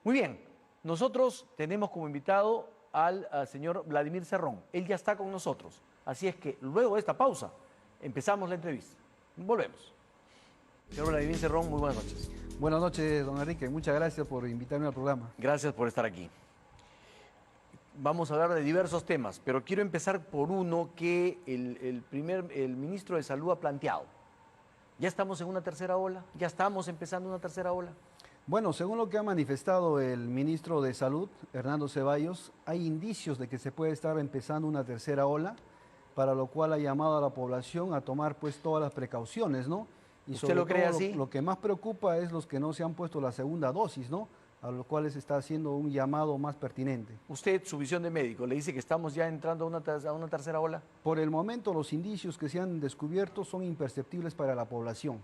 Muy bien, nosotros tenemos como invitado al señor Vladimir Cerrón. Él ya está con nosotros. Así es que luego de esta pausa empezamos la entrevista. Volvemos. Señor Vladimir Cerrón, muy buenas noches. Buenas noches, don Enrique. Muchas gracias por invitarme al programa. Gracias por estar aquí. Vamos a hablar de diversos temas, pero quiero empezar por uno que el ministro de Salud ha planteado. ¿Ya estamos en una tercera ola? ¿Ya estamos empezando una tercera ola? Bueno, según lo que ha manifestado el ministro de Salud, Hernando Ceballos, hay indicios de que se puede estar empezando una tercera ola, para lo cual ha llamado a la población a tomar pues todas las precauciones, ¿no? Y ¿Usted sobre lo cree todo, así? Lo que más preocupa es los que no se han puesto la segunda dosis, ¿no? A los cuales está haciendo un llamado más pertinente. Usted, su visión de médico, le dice que estamos ya entrando a una tercera ola. Por el momento, los indicios que se han descubierto son imperceptibles para la población,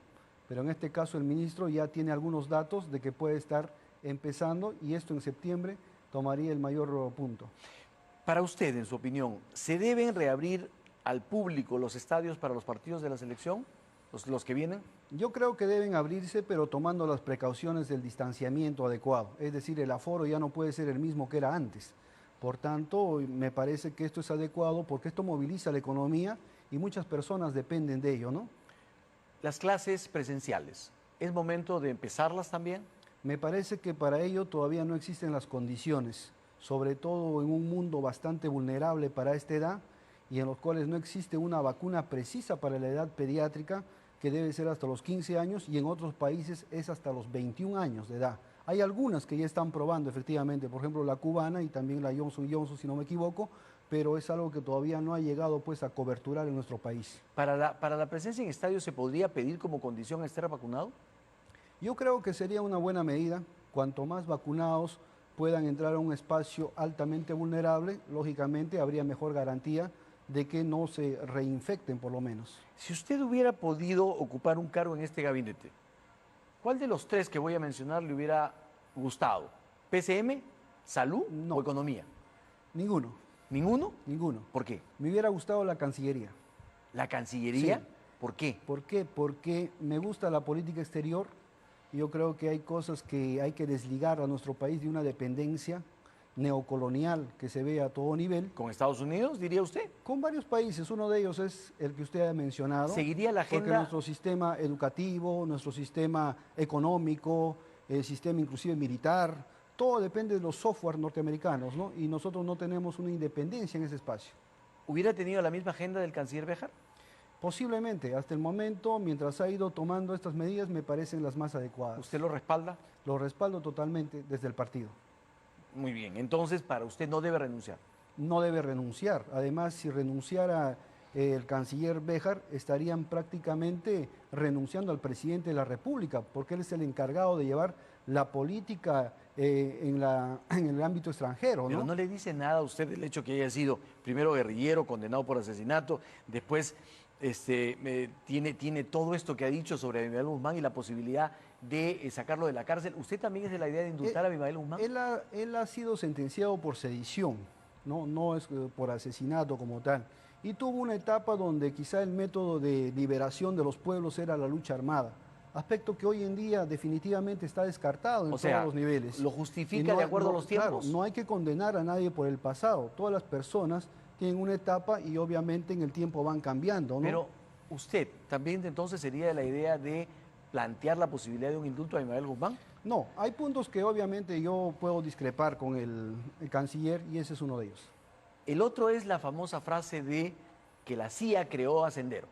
pero en este caso el ministro ya tiene algunos datos de que puede estar empezando y esto en septiembre tomaría el mayor punto. Para usted, en su opinión, ¿se deben reabrir al público los estadios para los partidos de la selección, los que vienen? Yo creo que deben abrirse, pero tomando las precauciones del distanciamiento adecuado, es decir, el aforo ya no puede ser el mismo que era antes. Por tanto, me parece que esto es adecuado porque esto moviliza la economía y muchas personas dependen de ello, ¿no? Las clases presenciales, ¿es momento de empezarlas también? Me parece que para ello todavía no existen las condiciones, sobre todo en un mundo bastante vulnerable para esta edad y en los cuales no existe una vacuna precisa para la edad pediátrica, que debe ser hasta los 15 años y en otros países es hasta los 21 años de edad. Hay algunas que ya están probando efectivamente, por ejemplo la cubana y también la Johnson Johnson, si no me equivoco, pero es algo que todavía no ha llegado pues a coberturar en nuestro país. ¿Para la presencia en estadios se podría pedir como condición estar vacunado? Yo creo que sería una buena medida, cuanto más vacunados puedan entrar a un espacio altamente vulnerable, lógicamente habría mejor garantía de que no se reinfecten por lo menos. Si usted hubiera podido ocupar un cargo en este gabinete, ¿cuál de los tres que voy a mencionar le hubiera gustado? ¿PCM, salud No. o economía? Ninguno, ¿Ninguno? ninguno. ¿Por qué? Me hubiera gustado la Cancillería. ¿La Cancillería? Sí. ¿Por qué? ¿Por qué? Porque me gusta la política exterior. Yo creo que hay cosas que hay que desligar a nuestro país de una dependencia neocolonial que se ve a todo nivel. ¿Con Estados Unidos, diría usted? Con varios países, uno de ellos es el que usted ha mencionado. ¿Seguiría la agenda? Porque nuestro sistema educativo, nuestro sistema económico, el sistema inclusive militar, todo depende de los software norteamericanos, ¿no? Y nosotros no tenemos una independencia en ese espacio. ¿Hubiera tenido la misma agenda del canciller Béjar? Posiblemente, hasta el momento, mientras ha ido tomando estas medidas, me parecen las más adecuadas. ¿Usted lo respalda? Lo respaldo totalmente desde el partido. Muy bien, entonces para usted no debe renunciar. No debe renunciar. Además, si renunciara el canciller Béjar, estarían prácticamente renunciando al presidente de la República, porque él es el encargado de llevar la política en el ámbito extranjero, ¿no? Pero no le dice nada a usted del hecho que haya sido primero guerrillero, condenado por asesinato, después tiene todo esto que ha dicho sobre Abimael Guzmán y la posibilidad de sacarlo de la cárcel. ¿Usted también es de la idea de indultar a Abimael Guzmán? Él ha sido sentenciado por sedición, no es por asesinato como tal. Y tuvo una etapa donde quizá el método de liberación de los pueblos era la lucha armada. Aspecto que hoy en día definitivamente está descartado en todos los niveles. ¿Lo justifica de acuerdo a los tiempos? Claro, no hay que condenar a nadie por el pasado. Todas las personas tienen una etapa y obviamente en el tiempo van cambiando, ¿no? Pero usted también entonces sería de la idea de plantear la posibilidad de un indulto a Abimael Guzmán. No, hay puntos que obviamente yo puedo discrepar con el canciller y ese es uno de ellos. El otro es la famosa frase de que la CIA creó a Sendero.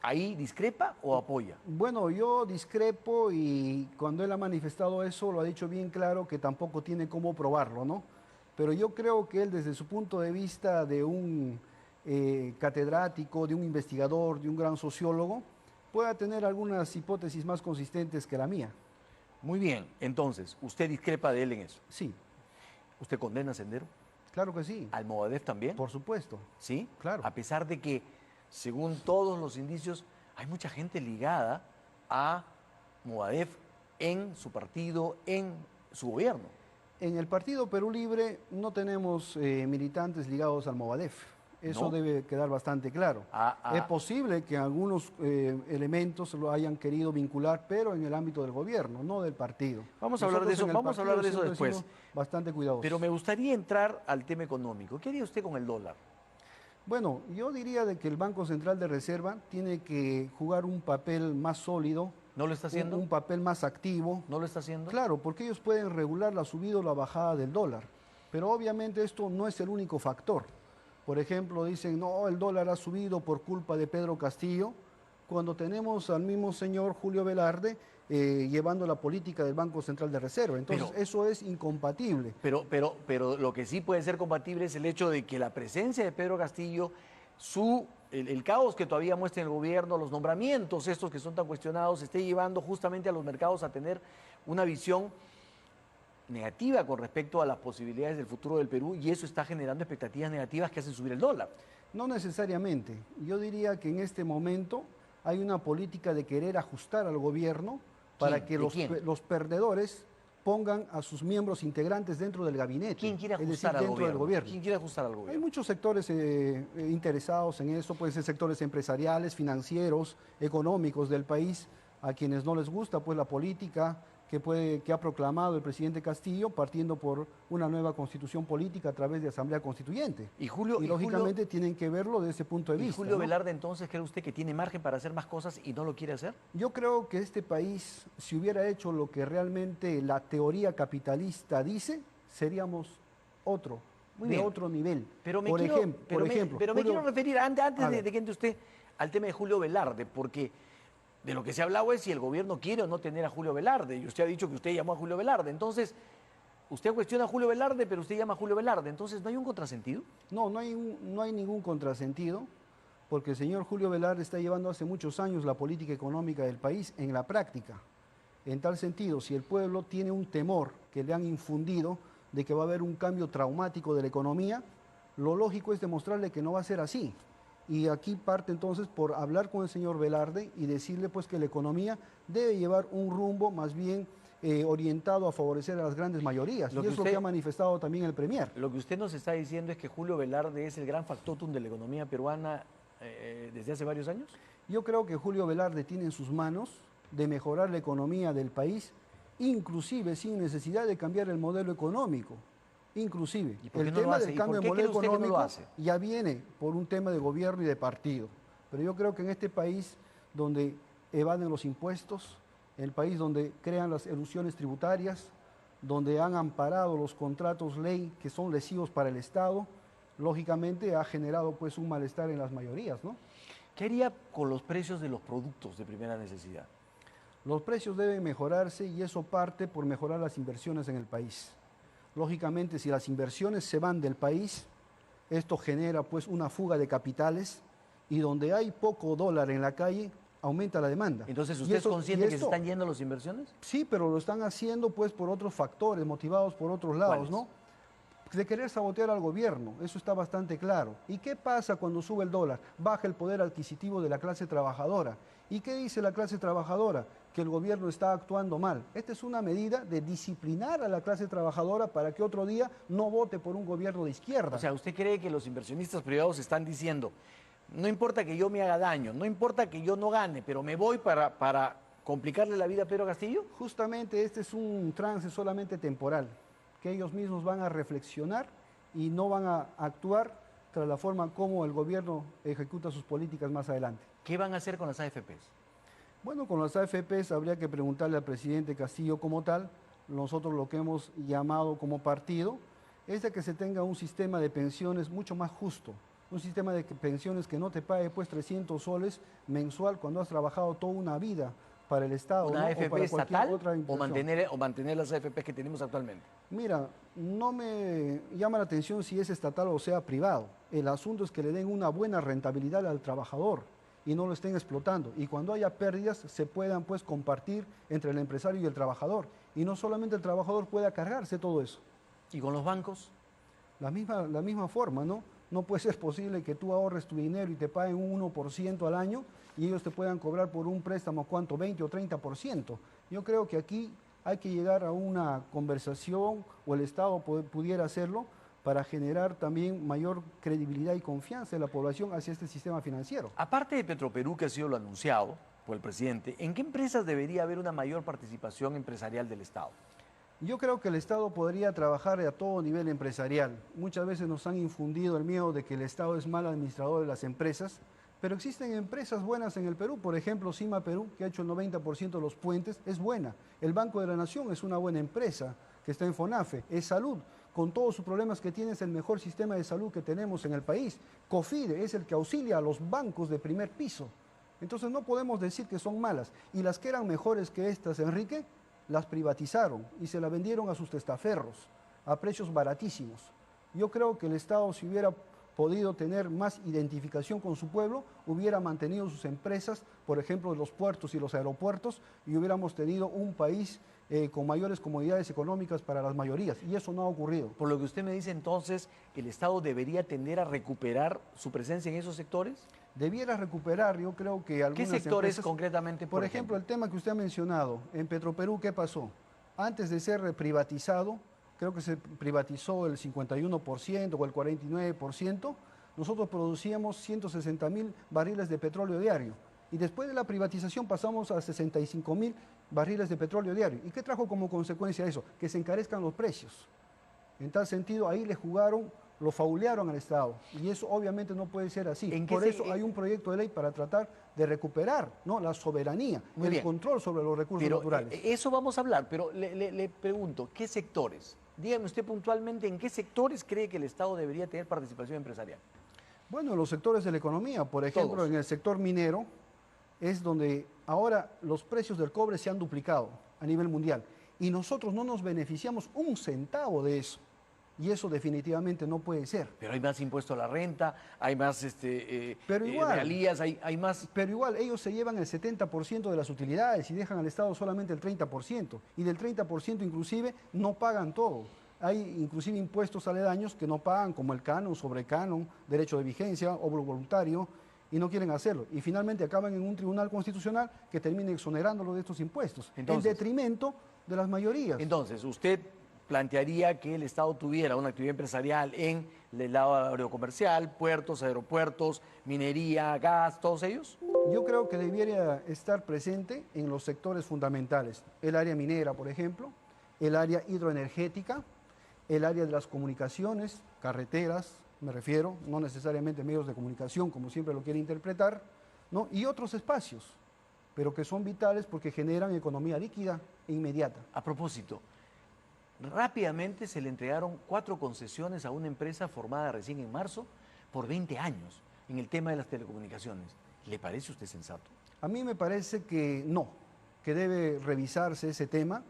¿Ahí discrepa o apoya? Bueno, yo discrepo y cuando él ha manifestado eso lo ha dicho bien claro que tampoco tiene cómo probarlo, ¿no? Pero yo creo que él desde su punto de vista de un catedrático, de un investigador, de un gran sociólogo, pueda tener algunas hipótesis más consistentes que la mía. Muy bien, entonces, ¿usted discrepa de él en eso? Sí. ¿Usted condena a Sendero? Claro que sí. ¿Al Movadef también? Por supuesto. ¿Sí? Claro. A pesar de que, según todos los indicios, hay mucha gente ligada a Movadef en su partido, en su gobierno. En el Partido Perú Libre no tenemos militantes ligados al Movadef. Eso ¿no? debe quedar bastante claro. Es posible que algunos elementos lo hayan querido vincular, pero en el ámbito del gobierno, no del partido. Vamos a hablar de eso, vamos a hablar de eso siempre después. hemos sido bastante cuidadosos. Pero me gustaría entrar al tema económico. ¿Qué haría usted con el dólar? Bueno, yo diría de que el Banco Central de Reserva tiene que jugar un papel más sólido. ¿No lo está haciendo? Un papel más activo. ¿No lo está haciendo? Claro, porque ellos pueden regular la subida o la bajada del dólar. Pero obviamente esto no es el único factor. Por ejemplo, dicen, no, el dólar ha subido por culpa de Pedro Castillo, cuando tenemos al mismo señor Julio Velarde llevando la política del Banco Central de Reserva. Entonces, eso es incompatible. Pero lo que sí puede ser compatible es el hecho de que la presencia de Pedro Castillo, el caos que todavía muestra en el gobierno, los nombramientos estos que son tan cuestionados, esté llevando justamente a los mercados a tener una visión negativa con respecto a las posibilidades del futuro del Perú, y eso está generando expectativas negativas que hacen subir el dólar. No necesariamente. Yo diría que en este momento hay una política de querer ajustar al gobierno para que los perdedores pongan a sus miembros integrantes dentro del gabinete. ¿Quién quiere ajustar es decir, al dentro gobierno? del gobierno? ¿Quién quiere ajustar al gobierno? Hay muchos sectores interesados en eso, pueden ser sectores empresariales, financieros, económicos del país, a quienes no les gusta pues la política que ha proclamado el presidente Castillo, partiendo por una nueva constitución política a través de Asamblea Constituyente. Y lógicamente tienen que verlo desde ese punto de vista. ¿Y Julio Velarde entonces cree usted que tiene margen para hacer más cosas y no lo quiere hacer? Yo creo que este país, si hubiera hecho lo que realmente la teoría capitalista dice, seríamos otro nivel. Pero me quiero referir, antes de que entre usted, al tema de Julio Velarde, porque de lo que se ha hablado es si el gobierno quiere o no tener a Julio Velarde, y usted ha dicho que usted llamó a Julio Velarde. Entonces, usted cuestiona a Julio Velarde, pero usted llama a Julio Velarde. Entonces, ¿no hay un contrasentido? No hay ningún contrasentido, porque el señor Julio Velarde está llevando hace muchos años la política económica del país en la práctica. En tal sentido, si el pueblo tiene un temor que le han infundido de que va a haber un cambio traumático de la economía, lo lógico es demostrarle que no va a ser así. Y aquí parte entonces por hablar con el señor Velarde y decirle pues que la economía debe llevar un rumbo más bien orientado a favorecer a las grandes mayorías. Y es lo que ha manifestado también el Premier. Lo que usted nos está diciendo es que Julio Velarde es el gran factotum de la economía peruana desde hace varios años. Yo creo que Julio Velarde tiene en sus manos de mejorar la economía del país, inclusive sin necesidad de cambiar el modelo económico. Inclusive, el tema del cambio de modelo económico ya viene por un tema de gobierno y de partido. Pero yo creo que en este país donde evaden los impuestos, el país donde crean las elusiones tributarias, donde han amparado los contratos ley que son lesivos para el Estado, lógicamente ha generado pues un malestar en las mayorías, ¿no? ¿Qué haría con los precios de los productos de primera necesidad? Los precios deben mejorarse y eso parte por mejorar las inversiones en el país. Lógicamente, si las inversiones se van del país, esto genera pues una fuga de capitales y donde hay poco dólar en la calle, aumenta la demanda. Entonces, ¿usted es consciente que se están yendo las inversiones? Sí, pero lo están haciendo pues por otros factores, motivados por otros lados, ¿no? De querer sabotear al gobierno, eso está bastante claro. ¿Y qué pasa cuando sube el dólar? Baja el poder adquisitivo de la clase trabajadora. ¿Y qué dice la clase trabajadora? Que el gobierno está actuando mal. Esta es una medida de disciplinar a la clase trabajadora para que otro día no vote por un gobierno de izquierda. O sea, ¿usted cree que los inversionistas privados están diciendo, no importa que yo me haga daño, no importa que yo no gane, pero me voy para complicarle la vida a Pedro Castillo? Justamente este es un trance solamente temporal, que ellos mismos van a reflexionar y no van a actuar tras la forma como el gobierno ejecuta sus políticas más adelante. ¿Qué van a hacer con las AFPs? Bueno, con las AFPs habría que preguntarle al presidente Castillo como tal. Nosotros lo que hemos llamado como partido es de que se tenga un sistema de pensiones mucho más justo. Un sistema de pensiones que no te pague pues 300 soles mensual cuando has trabajado toda una vida para el Estado. ¿Una AFP o para estatal otra o mantener las AFPs que tenemos actualmente? Mira, no me llama la atención si es estatal o sea privado. El asunto es que le den una buena rentabilidad al trabajador y no lo estén explotando. Y cuando haya pérdidas se puedan pues compartir entre el empresario y el trabajador. Y no solamente el trabajador pueda cargarse todo eso. ¿Y con los bancos? La misma forma, ¿no? No puede ser posible que tú ahorres tu dinero y te paguen un 1% al año y ellos te puedan cobrar por un préstamo, ¿cuánto? 20 o 30%. Yo creo que aquí hay que llegar a una conversación, o el Estado pudiera hacerlo, para generar también mayor credibilidad y confianza de la población hacia este sistema financiero. Aparte de Petroperú, que ha sido lo anunciado por el presidente, ¿en qué empresas debería haber una mayor participación empresarial del Estado? Yo creo que el Estado podría trabajar a todo nivel empresarial. Muchas veces nos han infundido el miedo de que el Estado es mal administrador de las empresas, pero existen empresas buenas en el Perú. Por ejemplo, Cima Perú, que ha hecho el 90% de los puentes, es buena. El Banco de la Nación es una buena empresa que está en FONAFE. Es Salud, con todos sus problemas que tiene, es el mejor sistema de salud que tenemos en el país. COFIDE es el que auxilia a los bancos de primer piso. Entonces no podemos decir que son malas. Y las que eran mejores que estas, Enrique, las privatizaron y se las vendieron a sus testaferros a precios baratísimos. Yo creo que el Estado, si hubiera podido tener más identificación con su pueblo, hubiera mantenido sus empresas, por ejemplo, los puertos y los aeropuertos, y hubiéramos tenido un país con mayores comodidades económicas para las mayorías, y eso no ha ocurrido. Por lo que usted me dice, entonces, ¿el Estado debería tender a recuperar su presencia en esos sectores? Debiera recuperar, yo creo que algunas ¿Qué sectores empresas, concretamente, por ejemplo, el tema que usted ha mencionado, en Petroperú, ¿qué pasó? Antes de ser privatizado, creo que se privatizó el 51% o el 49%, nosotros producíamos 160.000 barriles de petróleo diario. Y después de la privatización pasamos a 65.000 barriles de petróleo diario. ¿Y qué trajo como consecuencia eso? Que se encarezcan los precios. En tal sentido, ahí le jugaron, lo faulearon al Estado. Y eso obviamente no puede ser así. Por eso hay un proyecto de ley para tratar de recuperar, ¿no?, la soberanía, el control sobre los recursos naturales. Eso vamos a hablar, pero le pregunto, ¿qué sectores? Dígame usted puntualmente, ¿en qué sectores cree que el Estado debería tener participación empresarial? Bueno, en los sectores de la economía, por ejemplo, en el sector minero, es donde ahora los precios del cobre se han duplicado a nivel mundial y nosotros no nos beneficiamos un centavo de eso. Y eso definitivamente no puede ser. Pero hay más impuesto a la renta, hay más regalías, hay más... Pero igual, ellos se llevan el 70% de las utilidades y dejan al Estado solamente el 30%. Y del 30% inclusive no pagan todo. Hay inclusive impuestos aledaños que no pagan, como el canon, sobrecanon, derecho de vigencia, obro voluntario, y no quieren hacerlo. Y finalmente acaban en un tribunal constitucional que termine exonerándolo de estos impuestos, en detrimento de las mayorías. Entonces, usted plantearía que el Estado tuviera una actividad empresarial en el lado aerocomercial, puertos, aeropuertos, minería, gas, todos ellos. Yo creo que debería estar presente en los sectores fundamentales. El área minera, por ejemplo, el área hidroenergética, el área de las comunicaciones, carreteras, me refiero, no necesariamente medios de comunicación, como siempre lo quiere interpretar, ¿no?, y otros espacios, pero que son vitales porque generan economía líquida e inmediata. A propósito, rápidamente se le entregaron 4 concesiones a una empresa formada recién en marzo por 20 años en el tema de las telecomunicaciones. ¿Le parece a usted sensato? A mí me parece que no, que debe revisarse ese tema,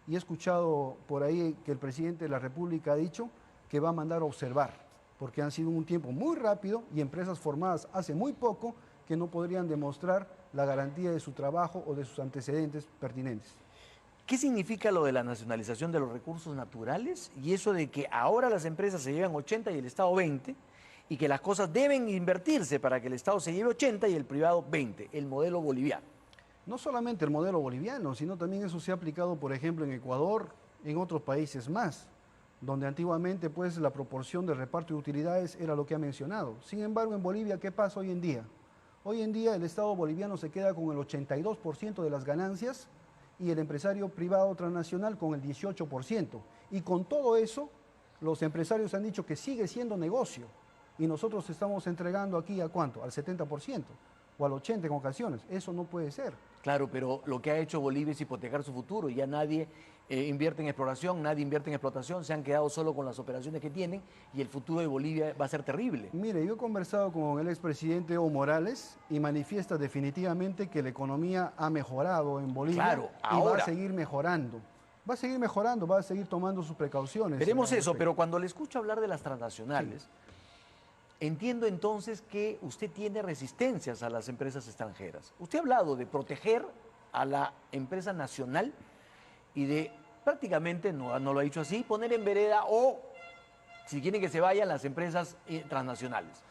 y he escuchado por ahí que el presidente de la República ha dicho que va a mandar a observar, porque han sido un tiempo muy rápido y empresas formadas hace muy poco que no podrían demostrar la garantía de su trabajo o de sus antecedentes pertinentes. ¿Qué significa lo de la nacionalización de los recursos naturales y eso de que ahora las empresas se llevan 80 y el Estado 20 y que las cosas deben invertirse para que el Estado se lleve 80 y el privado 20, el modelo boliviano? No solamente el modelo boliviano, sino también eso se ha aplicado, por ejemplo, en Ecuador, en otros países más, donde antiguamente pues la proporción de reparto de utilidades era lo que ha mencionado. Sin embargo, en Bolivia, ¿qué pasa hoy en día? Hoy en día el Estado boliviano se queda con el 82% de las ganancias y el empresario privado transnacional con el 18%. Y con todo eso, los empresarios han dicho que sigue siendo negocio y nosotros estamos entregando aquí ¿a cuánto? Al 70% o al 80% en ocasiones. Eso no puede ser. Claro, pero lo que ha hecho Bolivia es hipotecar su futuro. Ya nadie invierte en exploración, nadie invierte en explotación, se han quedado solo con las operaciones que tienen y el futuro de Bolivia va a ser terrible. Mire, yo he conversado con el expresidente Evo Morales y manifiesta definitivamente que la economía ha mejorado en Bolivia. Claro, y va a seguir mejorando. Va a seguir mejorando, va a seguir tomando sus precauciones. Veremos eso, pero cuando le escucho hablar de las transnacionales, sí, entiendo entonces que usted tiene resistencias a las empresas extranjeras. Usted ha hablado de proteger a la empresa nacional y de prácticamente, no lo ha dicho así, poner en vereda o, si quieren que se vayan, las empresas transnacionales.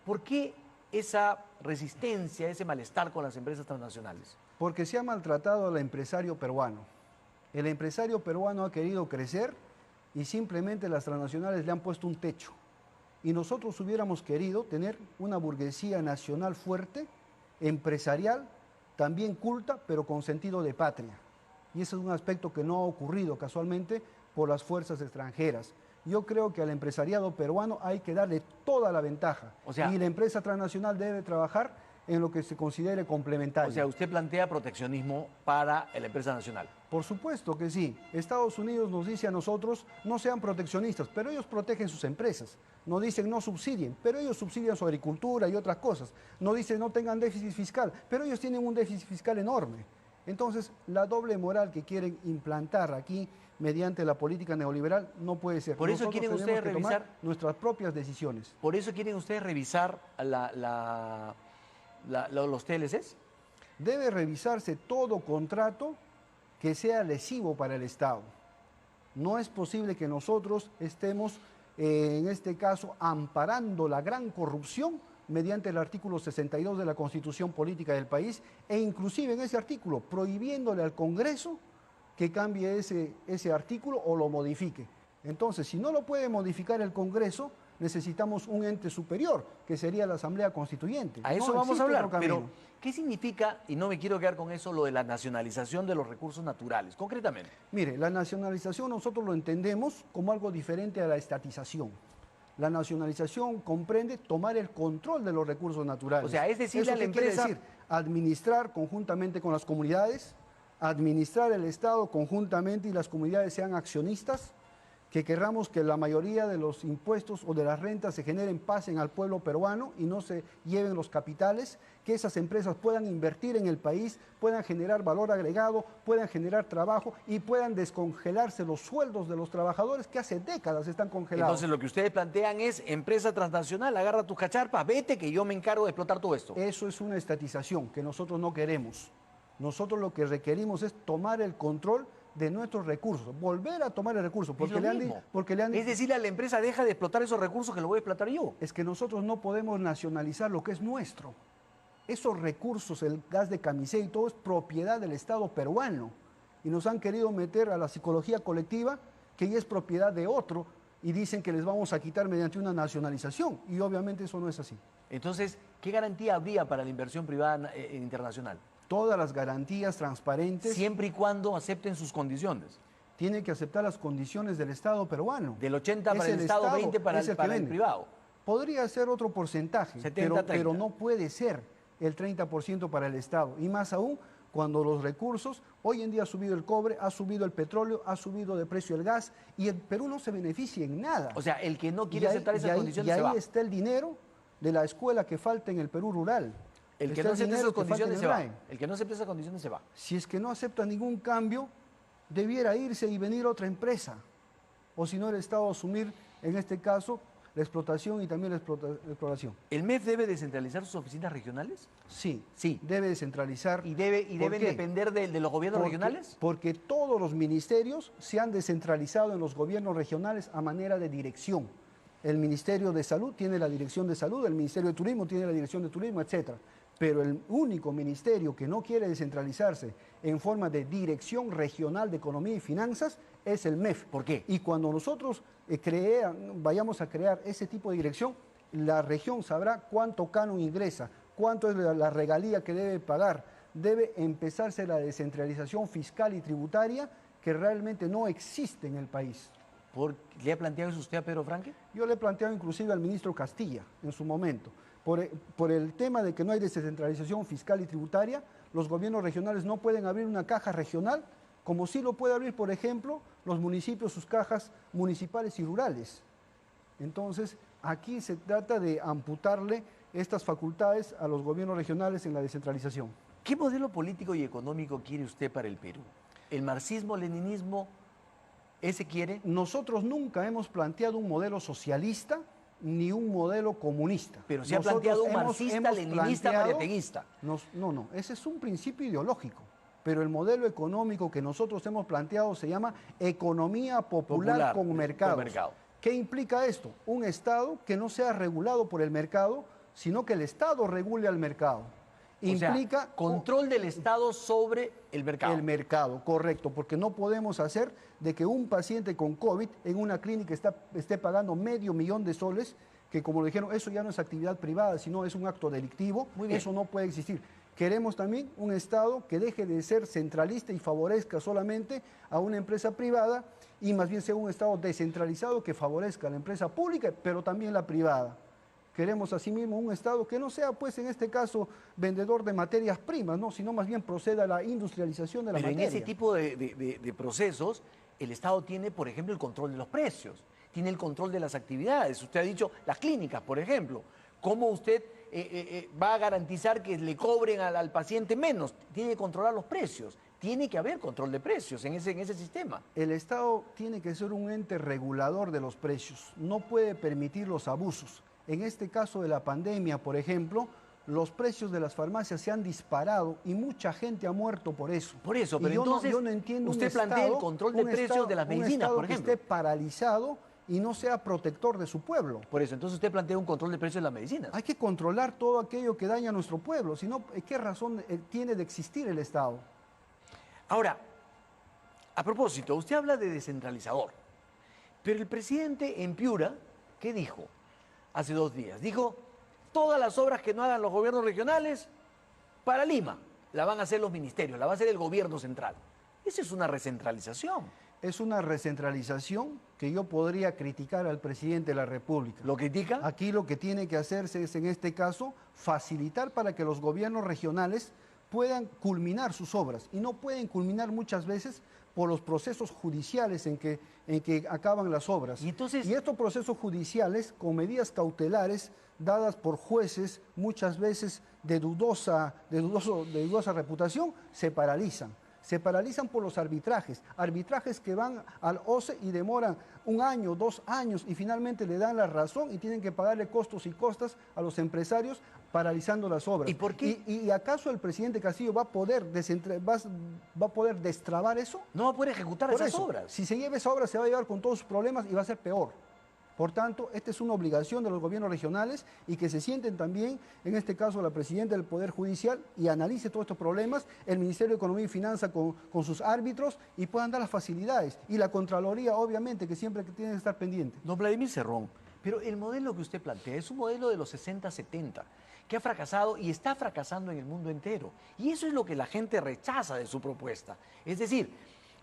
¿Por qué esa resistencia, ese malestar con las empresas transnacionales? Porque se ha maltratado al empresario peruano. El empresario peruano ha querido crecer y simplemente las transnacionales le han puesto un techo. Y nosotros hubiéramos querido tener una burguesía nacional fuerte, empresarial, también culta, pero con sentido de patria. Y ese es un aspecto que no ha ocurrido casualmente por las fuerzas extranjeras. Yo creo que al empresariado peruano hay que darle toda la ventaja. O sea, y la empresa transnacional debe trabajar en lo que se considere complementario. O sea, usted plantea proteccionismo para la empresa nacional. Por supuesto que sí. Estados Unidos nos dice a nosotros, no sean proteccionistas, pero ellos protegen sus empresas. Nos dicen no subsidien, pero ellos subsidian su agricultura y otras cosas. Nos dicen no tengan déficit fiscal, pero ellos tienen un déficit fiscal enorme. Entonces, la doble moral que quieren implantar aquí mediante la política neoliberal no puede ser. Por eso nosotros quieren tenemos ustedes que tomar revisar nuestras propias decisiones. ¿Por eso quieren ustedes revisar los TLCs? Debe revisarse todo contrato que sea lesivo para el Estado. No es posible que nosotros estemos, en este caso, amparando la gran corrupción mediante el artículo 62 de la Constitución Política del país e inclusive en ese artículo prohibiéndole al Congreso que cambie ese artículo o lo modifique. Entonces, si no lo puede modificar el Congreso, necesitamos un ente superior, que sería la Asamblea Constituyente. A eso No vamos a existe hablar, otro pero camino. ¿qué significa, y no me quiero quedar con eso, lo de la nacionalización de los recursos naturales, concretamente? Mire, la nacionalización nosotros lo entendemos como algo diferente a la estatización. La nacionalización comprende tomar el control de los recursos naturales. O sea, es decirle ¿Eso a la qué quiere empresa... decir? Administrar conjuntamente con las comunidades, administrar el Estado conjuntamente y las comunidades sean accionistas, que querramos que la mayoría de los impuestos o de las rentas se generen, pasen al pueblo peruano y no se lleven los capitales, que esas empresas puedan invertir en el país, puedan generar valor agregado, puedan generar trabajo y puedan descongelarse los sueldos de los trabajadores que hace décadas están congelados. Entonces lo que ustedes plantean es, empresa transnacional, agarra tus cacharpas, vete que yo me encargo de explotar todo esto. Eso es una estatización que nosotros no queremos. Nosotros lo que requerimos es tomar el control de nuestros recursos, volver a tomar el recurso, porque Es lo mismo. Es decirle a la empresa, deja de explotar esos recursos que lo voy a explotar yo. Es que nosotros no podemos nacionalizar lo que es nuestro. Esos recursos, el gas de Camisea y todo es propiedad del Estado peruano. Y nos han querido meter a la psicología colectiva, que ya es propiedad de otro, y dicen que les vamos a quitar mediante una nacionalización. Y obviamente eso no es así. Entonces, ¿qué garantía habría para la inversión privada internacional? Todas las garantías transparentes. Siempre y cuando acepten sus condiciones. Tiene que aceptar las condiciones del Estado peruano. Del 80 para el Estado, 20 para el privado. Podría ser otro porcentaje, 70, pero no puede ser el 30% para el Estado. Y más aún cuando los recursos, hoy en día ha subido el cobre, ha subido el petróleo, ha subido de precio el gas, y el Perú no se beneficia en nada. O sea, el que no quiere aceptar esas condiciones se va. Y ahí está el dinero de la escuela que falta en el Perú rural. El que no acepte esas condiciones se va. El que no acepte esas condiciones se va. Si es que no acepta ningún cambio, debiera irse y venir otra empresa. O si no, el Estado asumir, en este caso, la explotación y también la exploración. ¿El MEF debe descentralizar sus oficinas regionales? Sí, sí. Debe descentralizar. ¿Y deben depender de los gobiernos regionales? Porque todos los ministerios se han descentralizado en los gobiernos regionales a manera de dirección. El Ministerio de Salud tiene la dirección de salud, el Ministerio de Turismo tiene la dirección de turismo, etcétera. Pero el único ministerio que no quiere descentralizarse en forma de Dirección Regional de Economía y Finanzas es el MEF. ¿Por qué? Y cuando nosotros vayamos a crear ese tipo de dirección, la región sabrá cuánto canon ingresa, cuánto es la regalía que debe pagar. Debe empezarse la descentralización fiscal y tributaria que realmente no existe en el país. ¿Le ha planteado eso usted a Pedro Franque? Yo le he planteado inclusive al ministro Castilla en su momento. Por el tema de que no hay descentralización fiscal y tributaria, los gobiernos regionales no pueden abrir una caja regional, como sí lo puede abrir, por ejemplo, los municipios, sus cajas municipales y rurales. Entonces, aquí se trata de amputarle estas facultades a los gobiernos regionales en la descentralización. ¿Qué modelo político y económico quiere usted para el Perú? ¿El marxismo-leninismo, ese quiere? Nosotros nunca hemos planteado un modelo socialista ni un modelo comunista. Pero se ha planteado un marxista, leninista, mariateguista. No, ese es un principio ideológico. Pero el modelo económico que nosotros hemos planteado se llama economía popular con mercados. ¿Qué implica esto? Un Estado que no sea regulado por el mercado, sino que el Estado regule al mercado. implica... O sea, control del Estado sobre el mercado. El mercado, correcto, porque no podemos hacer de que un paciente con COVID en una clínica esté pagando $500,000 que, como lo dijeron, eso ya no es actividad privada, sino es un acto delictivo. Muy bien. Eso no puede existir. Queremos también un Estado que deje de ser centralista y favorezca solamente a una empresa privada y más bien sea un Estado descentralizado que favorezca a la empresa pública, pero también la privada. Queremos asimismo un Estado que no sea, pues en este caso, vendedor de materias primas, ¿no? Sino más bien proceda a la industrialización de la Pero materia. en ese tipo de procesos, el Estado tiene, por ejemplo, el control de los precios, tiene el control de las actividades. Usted ha dicho las clínicas, por ejemplo. ¿Cómo usted va a garantizar que le cobren al paciente menos? Tiene que controlar los precios. Tiene que haber control de precios en ese sistema. El Estado tiene que ser un ente regulador de los precios, no puede permitir los abusos. En este caso de la pandemia, por ejemplo, los precios de las farmacias se han disparado y mucha gente ha muerto por eso. Por eso, pero yo no entiendo usted plantea el control de precios de las medicinas, por ejemplo. Que esté paralizado y no sea protector de su pueblo. Por eso, entonces usted plantea un control de precios de las medicinas. Hay que controlar todo aquello que daña a nuestro pueblo, si no, ¿qué razón tiene de existir el Estado? Ahora, a propósito, usted habla de descentralizador, pero el presidente en Piura, ¿qué dijo hace 2 días? Dijo, todas las obras que no hagan los gobiernos regionales, para Lima, la van a hacer los ministerios, la va a hacer el gobierno central. Esa es una recentralización. Es una recentralización que yo podría criticar al presidente de la República. ¿Lo critica? Aquí lo que tiene que hacerse es, en este caso, facilitar para que los gobiernos regionales puedan culminar sus obras. Y no pueden culminar muchas veces por los procesos judiciales en que acaban las obras. Y estos procesos judiciales, con medidas cautelares dadas por jueces, muchas veces de dudosa reputación, se paralizan. Se paralizan por los arbitrajes que van al OCE y demoran 1 año, 2 años y finalmente le dan la razón y tienen que pagarle costos y costas a los empresarios paralizando las obras. ¿Y por qué? ¿Y acaso el presidente Castillo va a poder destrabar eso? No va a poder ejecutar esas obras. Si se lleva esa obra se va a llevar con todos sus problemas y va a ser peor. Por tanto, esta es una obligación de los gobiernos regionales y que se sienten también, en este caso, la presidenta del Poder Judicial y analice todos estos problemas, el Ministerio de Economía y Finanzas con sus árbitros y puedan dar las facilidades. Y la Contraloría, obviamente, que siempre tiene que estar pendiente. Don Vladimir Cerrón, pero el modelo que usted plantea es un modelo de los 60, 70, que ha fracasado y está fracasando en el mundo entero. Y eso es lo que la gente rechaza de su propuesta. Es decir,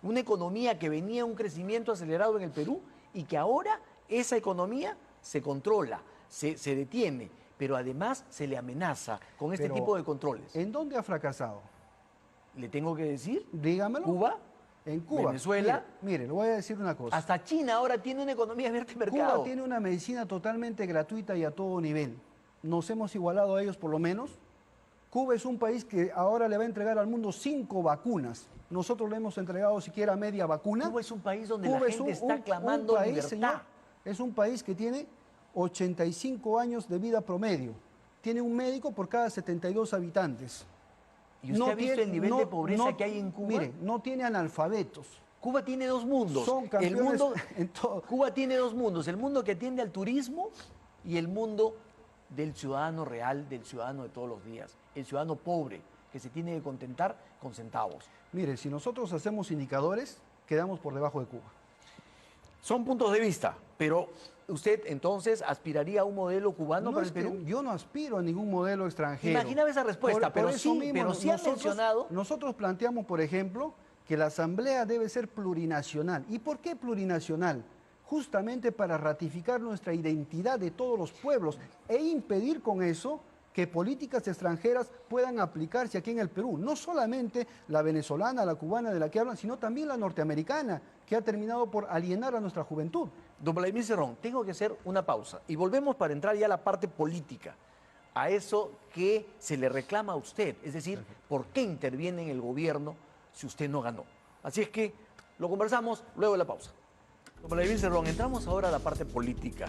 una economía que venía a un crecimiento acelerado en el Perú y que ahora esa economía se controla, se detiene, pero además se le amenaza con este tipo de controles. ¿En dónde ha fracasado? ¿Le tengo que decir? Dígamelo. ¿Cuba? En Cuba. Venezuela. Mire, le voy a decir una cosa. Hasta China ahora tiene una economía abierta de mercado. Cuba tiene una medicina totalmente gratuita y a todo nivel. Nos hemos igualado a ellos por lo menos. Cuba es un país que ahora le va a entregar al mundo 5 vacunas. Nosotros le hemos entregado siquiera media vacuna. Cuba es un país donde la gente está clamando libertad. Señor, es un país que tiene 85 años de vida promedio. Tiene un médico por cada 72 habitantes. ¿Y usted ha visto el nivel de pobreza que hay en Cuba? Mire, no tiene analfabetos. Cuba tiene 2 mundos. Son campeones en todo. Cuba tiene 2 mundos, el mundo que atiende al turismo y el mundo del ciudadano real, del ciudadano de todos los días, el ciudadano pobre, que se tiene que contentar con centavos. Mire, si nosotros hacemos indicadores, quedamos por debajo de Cuba. Son puntos de vista, pero ¿usted entonces aspiraría a un modelo cubano para el Perú? Yo no aspiro a ningún modelo extranjero. Imaginaba esa respuesta, pero sí ha mencionado... Nosotros planteamos, por ejemplo, que la Asamblea debe ser plurinacional. ¿Y por qué plurinacional? Justamente para ratificar nuestra identidad de todos los pueblos e impedir con eso que políticas extranjeras puedan aplicarse aquí en el Perú. No solamente la venezolana, la cubana de la que hablan, sino también la norteamericana, que ha terminado por alienar a nuestra juventud. Don Vladimir Cerrón, tengo que hacer una pausa y volvemos para entrar ya a la parte política, a eso que se le reclama a usted, es decir, ¿por qué interviene en el gobierno si usted no ganó? Así es que lo conversamos luego de la pausa. Don Vladimir Cerrón, entramos ahora a la parte política.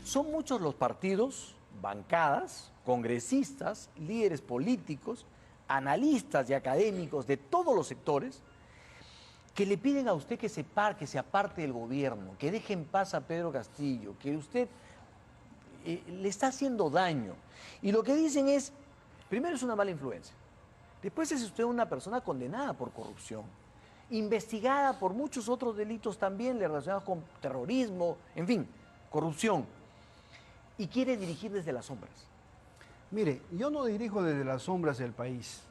Son muchos los partidos, bancadas, congresistas, líderes políticos, analistas y académicos de todos los sectores que le piden a usted que se aparte del gobierno, que deje en paz a Pedro Castillo, que usted le está haciendo daño. Y lo que dicen es, Primero es una mala influencia. Después es usted una persona condenada por corrupción, investigada por muchos otros delitos también relacionados con terrorismo, en fin, corrupción. Y quiere dirigir desde las sombras. Mire, yo no dirijo desde las sombras del país.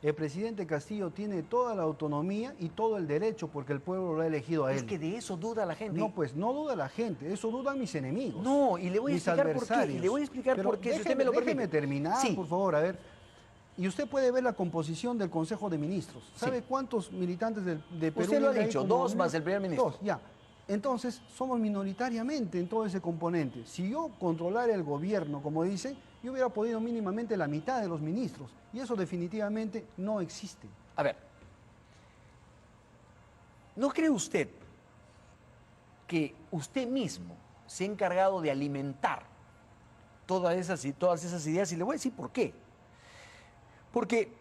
El presidente Castillo tiene toda la autonomía y todo el derecho porque el pueblo lo ha elegido a él. Es que de eso duda la gente. No, pues no duda la gente, eso dudan mis enemigos. No, y le voy a mis explicar por qué. adversarios. Y le voy a explicar Pero por qué, si usted déjeme, me lo permite. déjeme terminar, Sí. por favor, a ver. Y usted puede ver la composición del Consejo de Ministros. ¿Sabe Sí. cuántos militantes de Perú? Usted lo ha viven ahí dicho, como 2 más el primer ministro. 2, ya. Entonces, somos minoritariamente en todo ese componente. Si yo controlara el gobierno, como dicen, yo hubiera podido mínimamente la mitad de los ministros. Y eso definitivamente no existe. A ver, ¿no cree usted que usted mismo se ha encargado de alimentar todas esas ideas? Y le voy a decir por qué. Porque,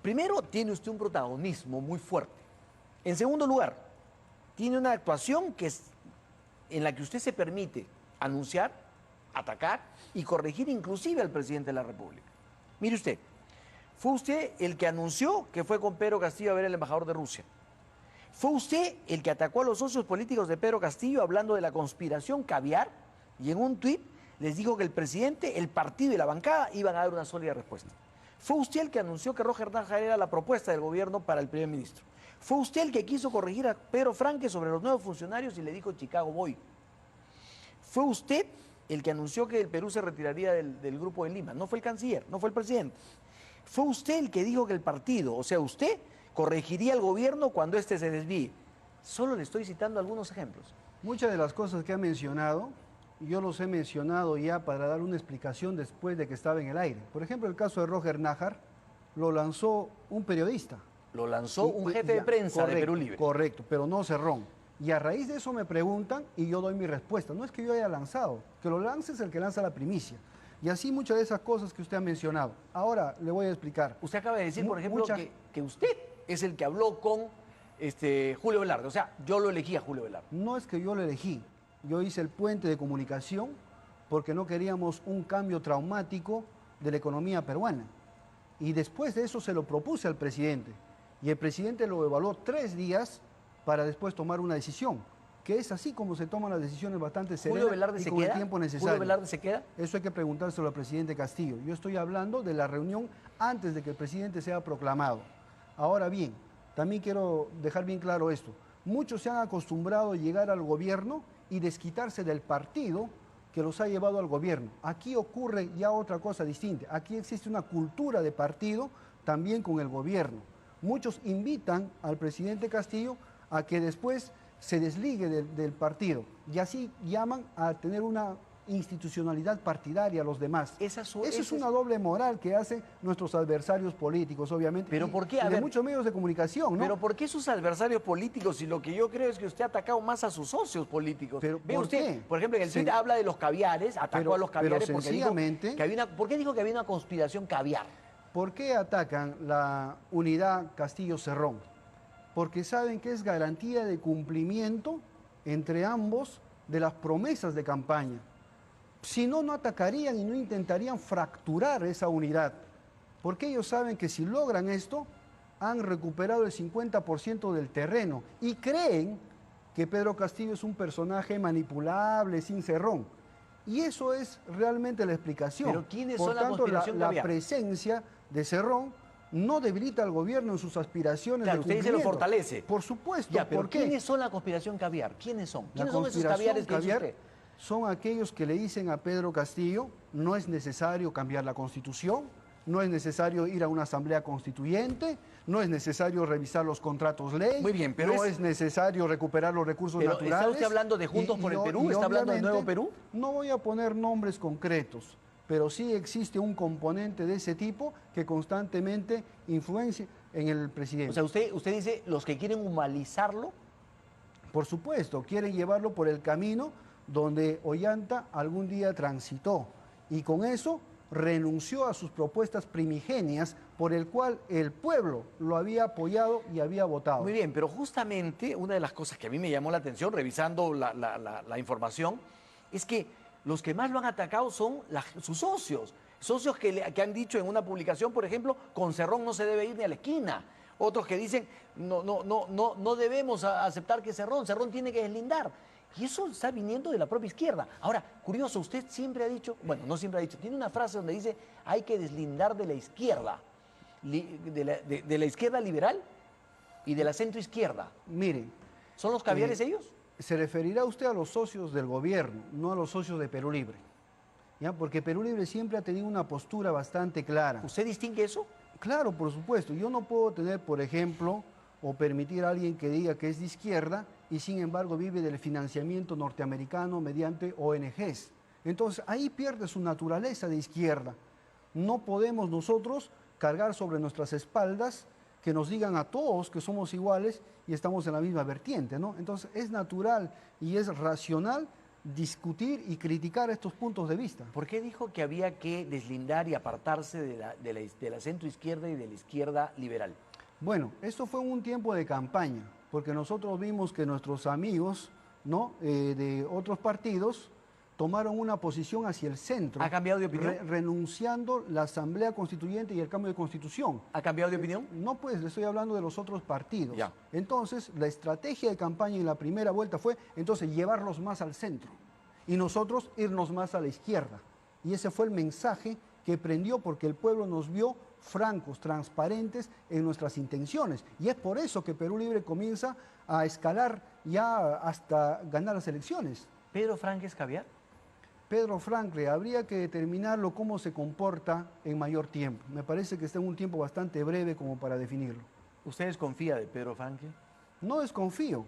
primero, tiene usted un protagonismo muy fuerte. En segundo lugar, tiene una actuación en la que usted se permite anunciar, atacar y corregir inclusive al presidente de la República. Mire usted, fue usted el que anunció que fue con Pedro Castillo a ver al embajador de Rusia. Fue usted el que atacó a los socios políticos de Pedro Castillo hablando de la conspiración caviar y en un tuit les dijo que el presidente, el partido y la bancada iban a dar una sólida respuesta. Fue usted el que anunció que Roger Nájar era la propuesta del gobierno para el primer ministro. Fue usted el que quiso corregir a Pedro Franque sobre los nuevos funcionarios y le dijo Chicago voy. Fue usted el que anunció que el Perú se retiraría del Grupo de Lima. No fue el canciller, no fue el presidente. Fue usted el que dijo que el partido, o sea, usted corregiría al gobierno cuando éste se desvíe. Solo le estoy citando algunos ejemplos. Muchas de las cosas que ha mencionado, yo los he mencionado ya para dar una explicación después de que estaba en el aire. Por ejemplo, el caso de Roger Nájar lo lanzó un periodista. Lo lanzó un jefe Ya, de prensa de Perú Libre. Correcto, pero no Cerrón. Y a raíz de eso me preguntan y yo doy mi respuesta. No es que yo haya lanzado, que lo lance es el que lanza la primicia. Y así muchas de esas cosas que usted ha mencionado. Ahora le voy a explicar. Usted acaba de decir, por ejemplo, Mucha- que usted es el que habló con Julio Velarde. O sea, yo lo elegí a Julio Velarde. No es que yo lo elegí, yo hice el puente de comunicación porque no queríamos un cambio traumático de la economía peruana. Y después de eso se lo propuse al presidente. Y el presidente lo evaluó 3 días para después tomar una decisión, que es así como se toman las decisiones bastante ¿Julio serenas Velarde y se con queda? el tiempo ¿Julio necesario. Velarde se queda? Eso hay que preguntárselo al presidente Castillo. Yo estoy hablando de la reunión antes de que el presidente sea proclamado. Ahora bien, también quiero dejar bien claro esto. Muchos se han acostumbrado a llegar al gobierno y desquitarse del partido que los ha llevado al gobierno. Aquí ocurre ya otra cosa distinta. Aquí existe una cultura de partido también con el gobierno. Muchos invitan al presidente Castillo a que después se desligue del partido y así llaman a tener una institucionalidad partidaria a los demás. Eso es una doble moral que hacen nuestros adversarios políticos, obviamente. ¿Pero por qué? A Y de ver, muchos medios de comunicación, ¿no? Pero ¿por qué sus adversarios políticos? Y lo que yo creo es que usted ha atacado más a sus socios políticos. Pero, Ve ¿por usted, qué? por ejemplo, en el Se- tweet habla de los caviares, atacó Pero- a los caviares pero porque dijo sencillamente- que había una... ¿Por qué dijo que había una conspiración caviar? ¿Por qué atacan la unidad Castillo-Cerrón? Porque saben que es garantía de cumplimiento entre ambos de las promesas de campaña. Si no, no atacarían y no intentarían fracturar esa unidad. Porque ellos saben que si logran esto, han recuperado el 50% del terreno y creen que Pedro Castillo es un personaje manipulable, sin cerrón. Y eso es realmente la explicación. Pero ¿quiénes Por son la tanto, conspiración la caviar? presencia de Cerrón no debilita al gobierno en sus aspiraciones Claro, de usted dice lo cumplimiento. fortalece. Por supuesto. Ya, pero ¿por qué? ¿quiénes son la conspiración caviar? ¿Quiénes son? La ¿Quiénes son esos conspiración caviares que dice caviar usted? son aquellos que le dicen a Pedro Castillo, no es necesario cambiar la Constitución, no es necesario ir a una asamblea constituyente, no es necesario revisar los contratos ley, Muy bien, pero no es necesario recuperar los recursos Pero, naturales. ¿está usted hablando de Juntos por el Perú? ¿Está hablando del Nuevo obviamente, Perú? No voy a poner nombres concretos, pero sí existe un componente de ese tipo que constantemente influencia en el presidente. O sea, usted dice los que quieren humanizarlo. Por supuesto, quieren llevarlo por el camino donde Ollanta algún día transitó y con eso renunció a sus propuestas primigenias por el cual el pueblo lo había apoyado y había votado. Muy bien, pero justamente una de las cosas que a mí me llamó la atención revisando la información es que los que más lo han atacado son sus socios. Socios que han dicho en una publicación, por ejemplo, con Cerrón no se debe ir ni a la esquina. Otros que dicen, no debemos aceptar que Cerrón tiene que deslindar. Y eso está viniendo de la propia izquierda. Ahora, curioso, usted siempre ha dicho, bueno, no siempre ha dicho, tiene una frase donde dice, hay que deslindar de la izquierda, de la izquierda liberal y de la centroizquierda. Mire, ¿Son los caviares ellos? se referirá usted a los socios del gobierno, no a los socios de Perú Libre. ¿Ya? Porque Perú Libre siempre ha tenido una postura bastante clara. ¿Usted distingue eso? Claro, por supuesto. Yo no puedo tener, por ejemplo, o permitir a alguien que diga que es de izquierda y sin embargo vive del financiamiento norteamericano mediante ONGs. Entonces ahí pierde su naturaleza de izquierda. No podemos nosotros cargar sobre nuestras espaldas que nos digan a todos que somos iguales y estamos en la misma vertiente, ¿no? Entonces es natural y es racional discutir y criticar estos puntos de vista. ¿Por qué dijo que había que deslindar y apartarse de la centroizquierda y de la izquierda liberal? Bueno, esto fue un tiempo de campaña, porque nosotros vimos que nuestros amigos, ¿no? De otros partidos tomaron una posición hacia el centro. ¿Ha cambiado de opinión? Renunciando la Asamblea Constituyente y el cambio de Constitución. ¿Ha cambiado de opinión? No, pues, le estoy hablando de los otros partidos. Ya. Entonces, la estrategia de campaña en la primera vuelta fue, entonces, llevarlos más al centro y nosotros irnos más a la izquierda. Y ese fue el mensaje que prendió porque el pueblo nos vio francos, transparentes en nuestras intenciones. Y es por eso que Perú Libre comienza a escalar ya hasta ganar las elecciones. ¿Pedro Franque es caviar? Pedro Franque, habría que determinarlo cómo se comporta en mayor tiempo. Me parece que está en un tiempo bastante breve como para definirlo. ¿Usted desconfía de Pedro Franque? No desconfío.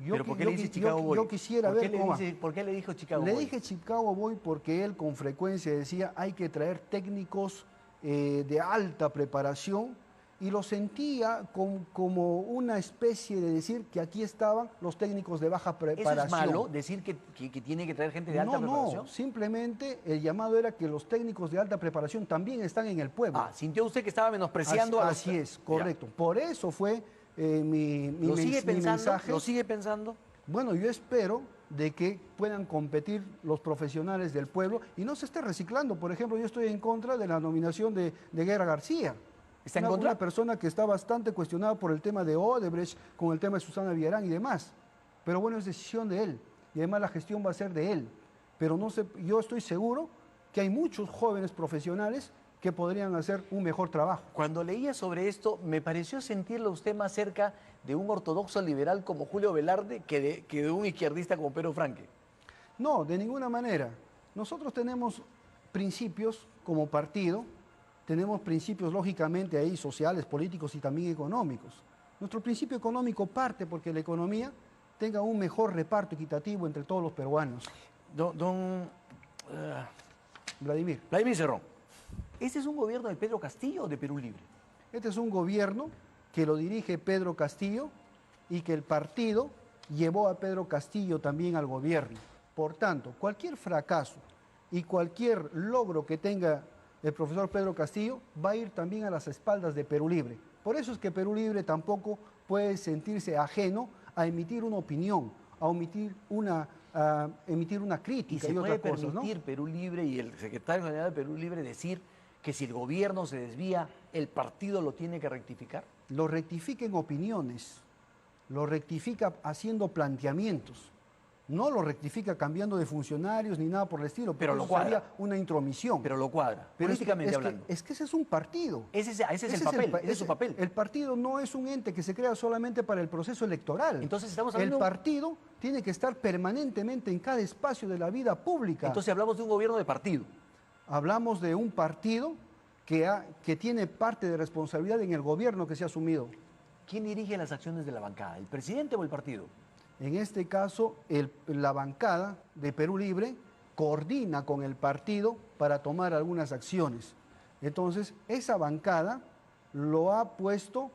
¿Pero por qué le dice Chicago Boy? Yo quisiera ver cómo va. ¿Por qué le dijo Chicago Boy? Le dije Chicago Boy porque él con frecuencia decía hay que traer técnicos de alta preparación y lo sentía como una especie de decir que aquí estaban los técnicos de baja preparación. ¿Eso es malo, decir que tiene que traer gente de alta preparación? No, simplemente el llamado era que los técnicos de alta preparación también están en el pueblo. Ah, ¿sintió usted que estaba menospreciando a los... Así es, correcto. Ya. Por eso fue mi mensaje. ¿Lo sigue pensando? Bueno, yo espero de que puedan competir los profesionales del pueblo y no se esté reciclando. Por ejemplo, yo estoy en contra de la nominación de Guerra García. ¿Está en contra? Una persona que está bastante cuestionada por el tema de Odebrecht, con el tema de Susana Villarán y demás. Pero bueno, es decisión de él. Y además la gestión va a ser de él. Pero no sé, yo estoy seguro que hay muchos jóvenes profesionales que podrían hacer un mejor trabajo. Cuando leía sobre esto, me pareció sentirlo usted más cerca de un ortodoxo liberal como Julio Velarde que de un izquierdista como Pedro Franque. No, de ninguna manera. Nosotros tenemos principios como partido, tenemos principios lógicamente ahí sociales, políticos y también económicos. Nuestro principio económico parte porque la economía tenga un mejor reparto equitativo entre todos los peruanos. Vladimir Cerrón, ¿este es un gobierno de Pedro Castillo o de Perú Libre? Este es un gobierno que lo dirige Pedro Castillo y que el partido llevó a Pedro Castillo también al gobierno. Por tanto, cualquier fracaso y cualquier logro que tenga el profesor Pedro Castillo va a ir también a las espaldas de Perú Libre. Por eso es que Perú Libre tampoco puede sentirse ajeno a emitir una opinión, a emitir una crítica y otras cosas, ¿no? ¿Y se puede permitir Perú Libre y el secretario general de Perú Libre decir que si el gobierno se desvía, el partido lo tiene que rectificar? Lo rectifica en opiniones, lo rectifica haciendo planteamientos. No lo rectifica cambiando de funcionarios ni nada por el estilo, pero lo cuadra. Sería una intromisión. Pero lo cuadra, políticamente hablando. Es que ese es un partido. Ese es su papel. El partido no es un ente que se crea solamente para el proceso electoral. Entonces estamos hablando... El partido tiene que estar permanentemente en cada espacio de la vida pública. Entonces hablamos de un gobierno de partido. Hablamos de un partido que tiene parte de responsabilidad en el gobierno que se ha asumido. ¿Quién dirige las acciones de la bancada, el presidente o el partido? En este caso, la bancada de Perú Libre coordina con el partido para tomar algunas acciones. Entonces, esa bancada lo ha puesto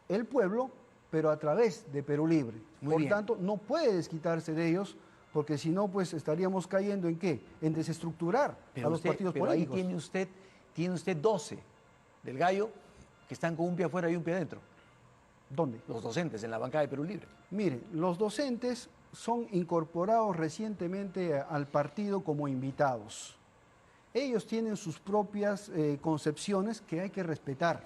el pueblo, pero a través de Perú Libre. Por tanto, no puede desquitarse de ellos, porque si no, pues estaríamos cayendo ¿en qué? En desestructurar a los partidos políticos. Ahí tiene usted 12 del Gallo que están con un pie afuera y un pie adentro. ¿Dónde? Los docentes en la bancada de Perú Libre. Mire, los docentes son incorporados recientemente al partido como invitados. Ellos tienen sus propias concepciones que hay que respetar,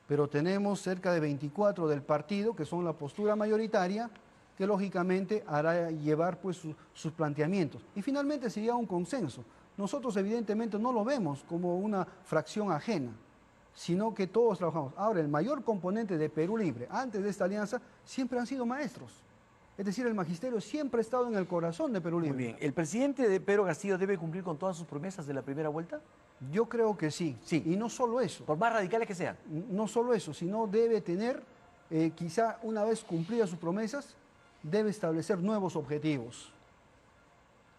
pero tenemos cerca de 24 del partido, que son la postura mayoritaria, que lógicamente hará llevar pues sus planteamientos. Y finalmente se llega a un consenso. Nosotros evidentemente no lo vemos como una fracción ajena, sino que todos trabajamos. Ahora, el mayor componente de Perú Libre, antes de esta alianza, siempre han sido maestros. Es decir, el magisterio siempre ha estado en el corazón de Perú Libre. Muy bien. ¿El presidente de Pedro Castillo debe cumplir con todas sus promesas de la primera vuelta? Yo creo que sí. Sí. Y no solo eso. Por más radicales que sean. No solo eso, sino debe tener, quizá una vez cumplidas sus promesas, debe establecer nuevos objetivos.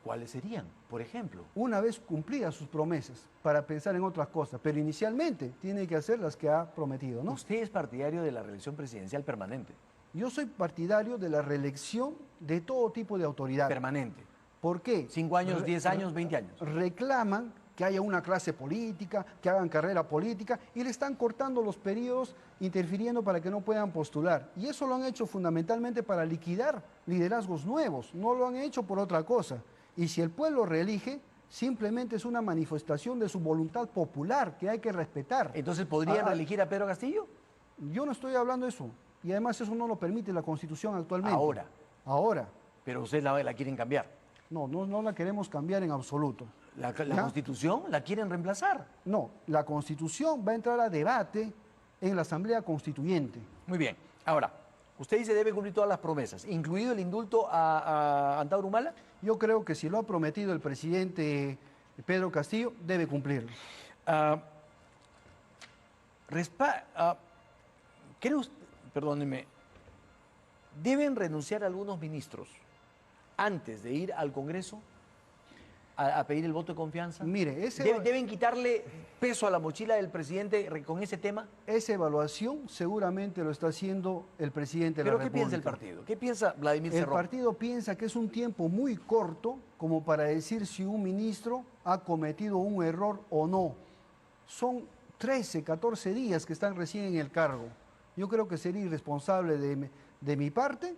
¿Cuáles serían, por ejemplo? Una vez cumplidas sus promesas, para pensar en otras cosas, pero inicialmente tiene que hacer las que ha prometido, ¿no? Usted es partidario de la reelección presidencial permanente. Yo soy partidario de la reelección de todo tipo de autoridad. Permanente. ¿Por qué? 5 años, 10 años, 20 años. Reclaman que haya una clase política, que hagan carrera política, y le están cortando los periodos, interfiriendo para que no puedan postular. Y eso lo han hecho fundamentalmente para liquidar liderazgos nuevos, no lo han hecho por otra cosa. Y si el pueblo reelige, simplemente es una manifestación de su voluntad popular que hay que respetar. Entonces, ¿podría reelegir a Pedro Castillo? Yo no estoy hablando de eso. Y además eso no lo permite la Constitución actualmente. Ahora. Ahora. Pero ustedes la quieren cambiar. No la queremos cambiar en absoluto. ¿La Constitución la quieren reemplazar? No, la Constitución va a entrar a debate en la Asamblea Constituyente. Muy bien. Ahora, usted dice debe cumplir todas las promesas, incluido el indulto a Antauro Humala. Yo creo que si lo ha prometido el presidente Pedro Castillo, debe cumplirlo. ¿Cree usted, perdóneme, deben renunciar algunos ministros antes de ir al Congreso a pedir el voto de confianza? Mire, ¿Deben quitarle peso a la mochila del presidente con ese tema? Esa evaluación seguramente lo está haciendo el presidente de la República. ¿Pero qué piensa el partido? ¿Qué piensa Vladimir Cerrón? El partido piensa que es un tiempo muy corto como para decir si un ministro ha cometido un error o no. Son 13, 14 días que están recién en el cargo. Yo creo que sería irresponsable de mi parte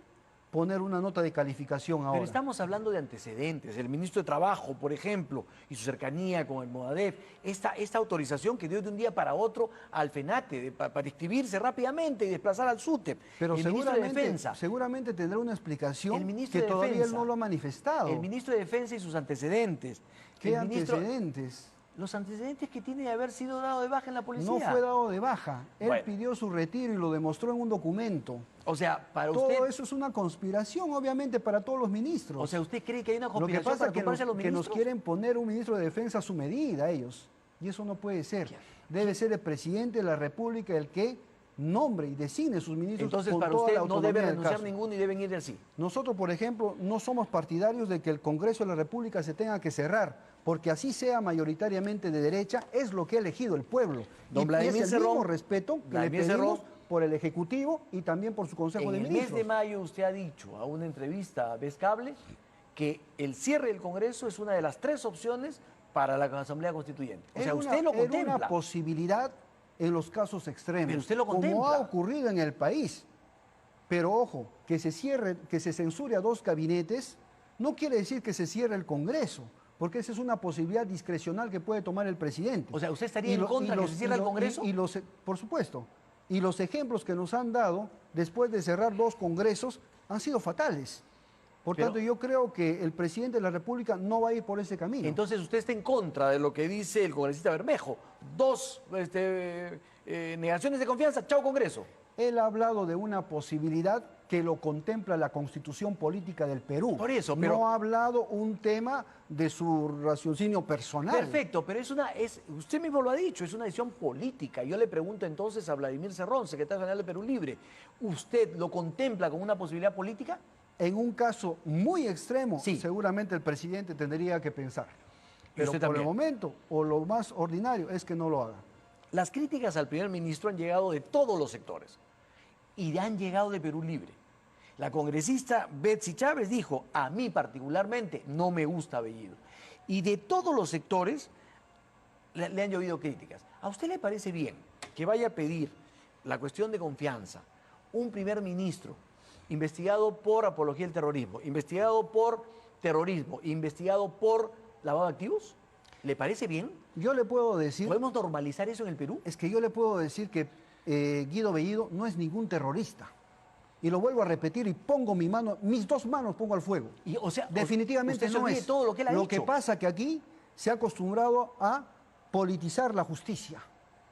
poner una nota de calificación ahora. Pero estamos hablando de antecedentes. El ministro de Trabajo, por ejemplo, y su cercanía con el MOADEF, esta autorización que dio de un día para otro al FENATE para inscribirse rápidamente y desplazar al SUTEP. Pero el ministro de Defensa, seguramente tendrá una explicación que todavía él no lo ha manifestado. El ministro de Defensa y sus antecedentes. ¿Qué antecedentes? Los antecedentes que tiene de haber sido dado de baja en la policía. No fue dado de baja. Él pidió su retiro y lo demostró en un documento. O sea, para todo usted... Todo eso es una conspiración, obviamente, para todos los ministros. O sea, ¿usted cree que hay una conspiración para tumbarse a los ministros? Que nos quieren poner un ministro de Defensa a su medida, ellos. Y eso no puede ser. Debe ser el presidente de la República el que nombre y designe sus ministros. Entonces, con para toda usted la no debe autonomía renunciar ninguno y deben ir así. Nosotros, por ejemplo, no somos partidarios de que el Congreso de la República se tenga que cerrar, porque así sea mayoritariamente de derecha, es lo que ha elegido el pueblo. Don Vladimir y es el mismo respeto que le pedimos por el Ejecutivo y también por su Consejo de Ministros. En el mes de mayo usted ha dicho a una entrevista a Vez Cable que el cierre del Congreso es una de las 3 opciones para la Asamblea Constituyente. O sea, usted lo contempla. Es una posibilidad en los casos extremos, pero usted lo contempla, como ha ocurrido en el país. Pero ojo, que se censure a 2 gabinetes, no quiere decir que se cierre el Congreso, porque esa es una posibilidad discrecional que puede tomar el presidente. O sea, ¿usted estaría en contra de que se cierre el Congreso? Por supuesto. Y los ejemplos que nos han dado después de cerrar 2 congresos han sido fatales. Por tanto, yo creo que el presidente de la República no va a ir por ese camino. Entonces, usted está en contra de lo que dice el congresista Bermejo. 2 negaciones de confianza, chao Congreso. Él ha hablado de una posibilidad que lo contempla la Constitución Política del Perú. Por eso, pero... No ha hablado un tema de su raciocinio personal. Perfecto, pero usted mismo lo ha dicho, es una decisión política. Yo le pregunto entonces a Vladimir Cerrón, secretario general de Perú Libre, ¿usted lo contempla como una posibilidad política? En un caso muy extremo, sí, seguramente el presidente tendría que pensar. Pero por el momento, o lo más ordinario, es que no lo haga. Las críticas al primer ministro han llegado de todos los sectores y han llegado de Perú Libre. La congresista Betsy Chávez dijo, a mí particularmente no me gusta Bellido. Y de todos los sectores le han llovido críticas. ¿A usted le parece bien que vaya a pedir la cuestión de confianza un primer ministro investigado por apología del terrorismo, investigado por terrorismo, investigado por lavado de activos? ¿Le parece bien? Yo le puedo decir, ¿Podemos normalizar eso en el Perú? es que yo le puedo decir que Guido Bellido no es ningún terrorista. Y lo vuelvo a repetir y pongo mi mano, mis dos manos pongo al fuego. Y, o sea, definitivamente usted se no olvide es. todo lo que él ha dicho. Que pasa que aquí se ha acostumbrado a politizar la justicia.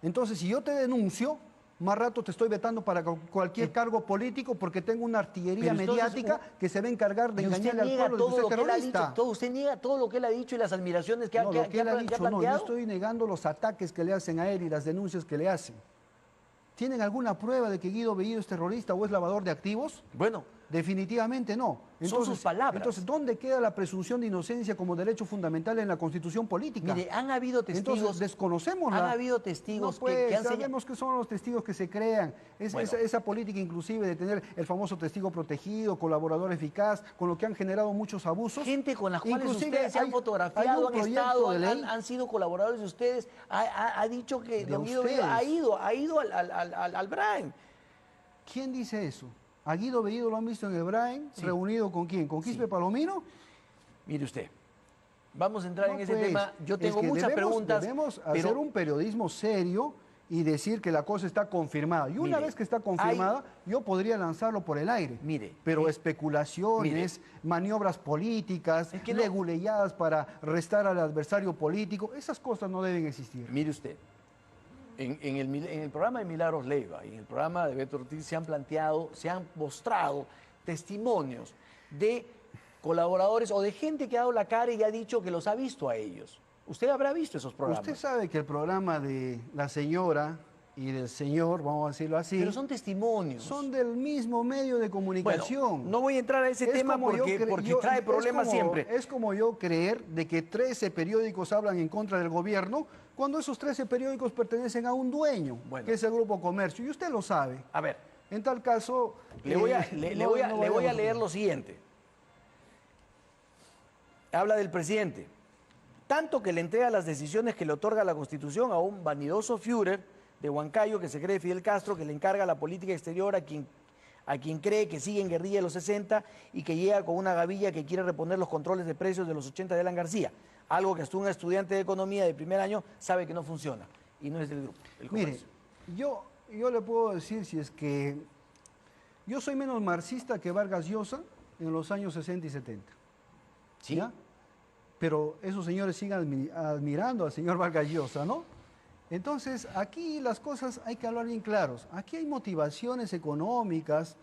Entonces, si yo te denuncio, más rato te estoy vetando para cualquier cargo político porque tengo una artillería mediática que se va a encargar de engañarle al pueblo de que usted es terrorista. Usted niega todo lo que él ha dicho y las admiraciones que, no, que, lo que él ha que dicho, ha planteado. no, yo estoy negando los ataques que le hacen a él y las denuncias que le hacen. ¿Tienen alguna prueba de que Guido Bellido es terrorista o es lavador de activos? Bueno, definitivamente no. Son sus palabras. Entonces, ¿dónde queda la presunción de inocencia como derecho fundamental en la Constitución política? Mire, han habido testigos. Entonces, desconocemos Han habido testigos no, pues, que han sabemos que son los testigos que se crean. Bueno. Esa política inclusive de tener el famoso testigo protegido, colaborador eficaz, con lo que han generado muchos abusos. Gente con las cuales Inclusive ustedes se han fotografiado, han estado, han sido colaboradores de ustedes. Ha dicho que don Guido Bellido ha ido al Brain. ¿Quién dice eso? ¿A Guido Bellido lo han visto en el Brain? Sí. ¿Reunido con quién? ¿Con Quispe Palomino? Mire usted, vamos a entrar en ese tema. Yo tengo muchas preguntas. Debemos hacer un periodismo serio y decir que la cosa está confirmada. Y una vez que está confirmada, yo podría lanzarlo por el aire. Pero especulaciones, maniobras políticas, leguleyadas para restar al adversario político, esas cosas no deben existir. Mire usted. En el programa de Milagros Leiva y en el programa de Beto Ortiz se han mostrado testimonios de colaboradores o de gente que ha dado la cara y ha dicho que los ha visto a ellos. Usted habrá visto esos programas. Usted sabe que el programa de la señora y del señor, vamos a decirlo así... Pero son testimonios. Son del mismo medio de comunicación. Bueno, no voy a entrar a ese tema porque trae problemas siempre. Es como yo creer de que 13 periódicos hablan en contra del gobierno cuando esos 13 periódicos pertenecen a un dueño, que es el Grupo Comercio, y usted lo sabe. A ver. En tal caso... Le voy a leer lo siguiente. Habla del presidente. Tanto que le entrega las decisiones que le otorga la Constitución a un vanidoso Führer de Huancayo que se cree Fidel Castro, que le encarga la política exterior a quien cree que sigue en guerrilla de los 60 y que llega con una gavilla que quiere reponer los controles de precios de los 80 de Alan García. Algo que hasta un estudiante de economía de primer año sabe que no funciona y no es del grupo. Mire, yo le puedo decir si es que yo soy menos marxista que Vargas Llosa en los años 60 y 70. ¿Sí? ¿Ya? Pero esos señores siguen admirando al señor Vargas Llosa, ¿no? Entonces, aquí las cosas hay que hablar bien claros. Aquí hay motivaciones económicas,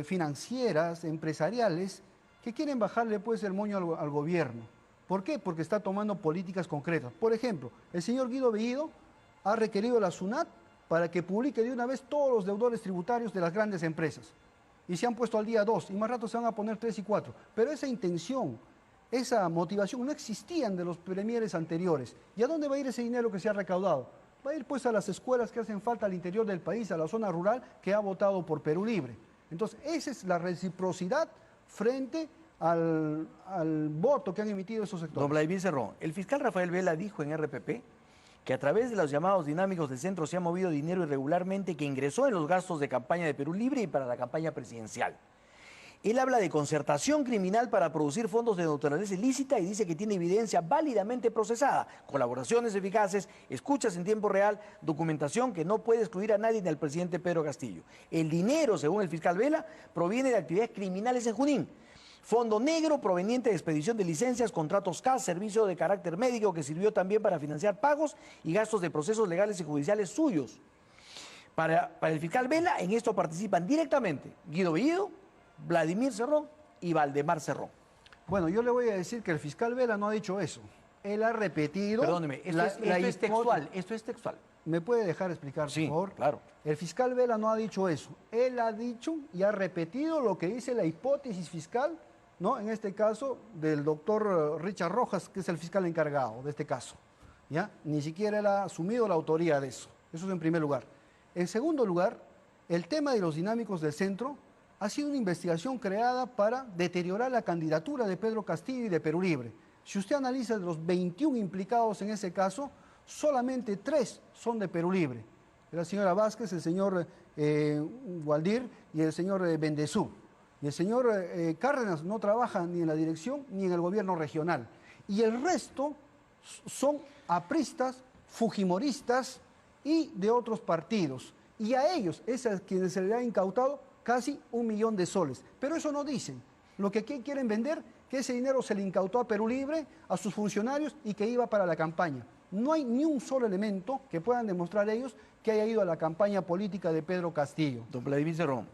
financieras, empresariales, que quieren bajarle pues el moño al gobierno. ¿Por qué? Porque está tomando políticas concretas. Por ejemplo, el señor Guido Bellido ha requerido a la SUNAT para que publique de una vez todos los deudores tributarios de las grandes empresas. Y se han puesto al día 2, y más rato se van a poner 3 y 4. Pero esa intención, esa motivación no existían de los premieres anteriores. ¿Y a dónde va a ir ese dinero que se ha recaudado? Va a ir pues a las escuelas que hacen falta al interior del país, a la zona rural que ha votado por Perú Libre. Entonces, esa es la reciprocidad frente al voto que han emitido esos sectores. Don Vladimir Cerrón, el fiscal Rafael Vela dijo en RPP que a través de los llamados dinámicos del centro se ha movido dinero irregularmente que ingresó en los gastos de campaña de Perú Libre y para la campaña presidencial. Él habla de concertación criminal para producir fondos de naturaleza ilícita y dice que tiene evidencia válidamente procesada, colaboraciones eficaces, escuchas en tiempo real, documentación que no puede excluir a nadie ni al presidente Pedro Castillo. El dinero, según el fiscal Vela, proviene de actividades criminales en Junín. Fondo negro proveniente de expedición de licencias, contratos CAS, servicio de carácter médico que sirvió también para financiar pagos y gastos de procesos legales y judiciales suyos. Para el fiscal Vela, en esto participan directamente Guido Bellido, Vladimir Cerrón y Valdemar Cerrón. Bueno, yo le voy a decir que el fiscal Vela no ha dicho eso. Él ha repetido... Perdóneme, esto es textual. ¿Me puede dejar explicar, por favor? Sí, claro. El fiscal Vela no ha dicho eso. Él ha dicho y ha repetido lo que dice la hipótesis fiscal, ¿no? En este caso, del doctor Richard Rojas, que es el fiscal encargado de este caso. ¿Ya? Ni siquiera él ha asumido la autoría de eso. Eso es en primer lugar. En segundo lugar, el tema de los dinámicos del centro ha sido una investigación creada para deteriorar la candidatura de Pedro Castillo y de Perú Libre. Si usted analiza de los 21 implicados en ese caso, solamente 3 son de Perú Libre. La señora Vázquez, el señor Gualdir y el señor Bendezú. Y el señor Cárdenas no trabaja ni en la dirección ni en el gobierno regional. Y el resto son apristas, fujimoristas y de otros partidos. Y a ellos es a quienes se les ha incautado casi 1 millón de soles. Pero eso no dicen. Lo que aquí quieren vender, que ese dinero se le incautó a Perú Libre, a sus funcionarios y que iba para la campaña. No hay ni un solo elemento que puedan demostrar ellos que haya ido a la campaña política de Pedro Castillo. Don Vladimir Cerrón,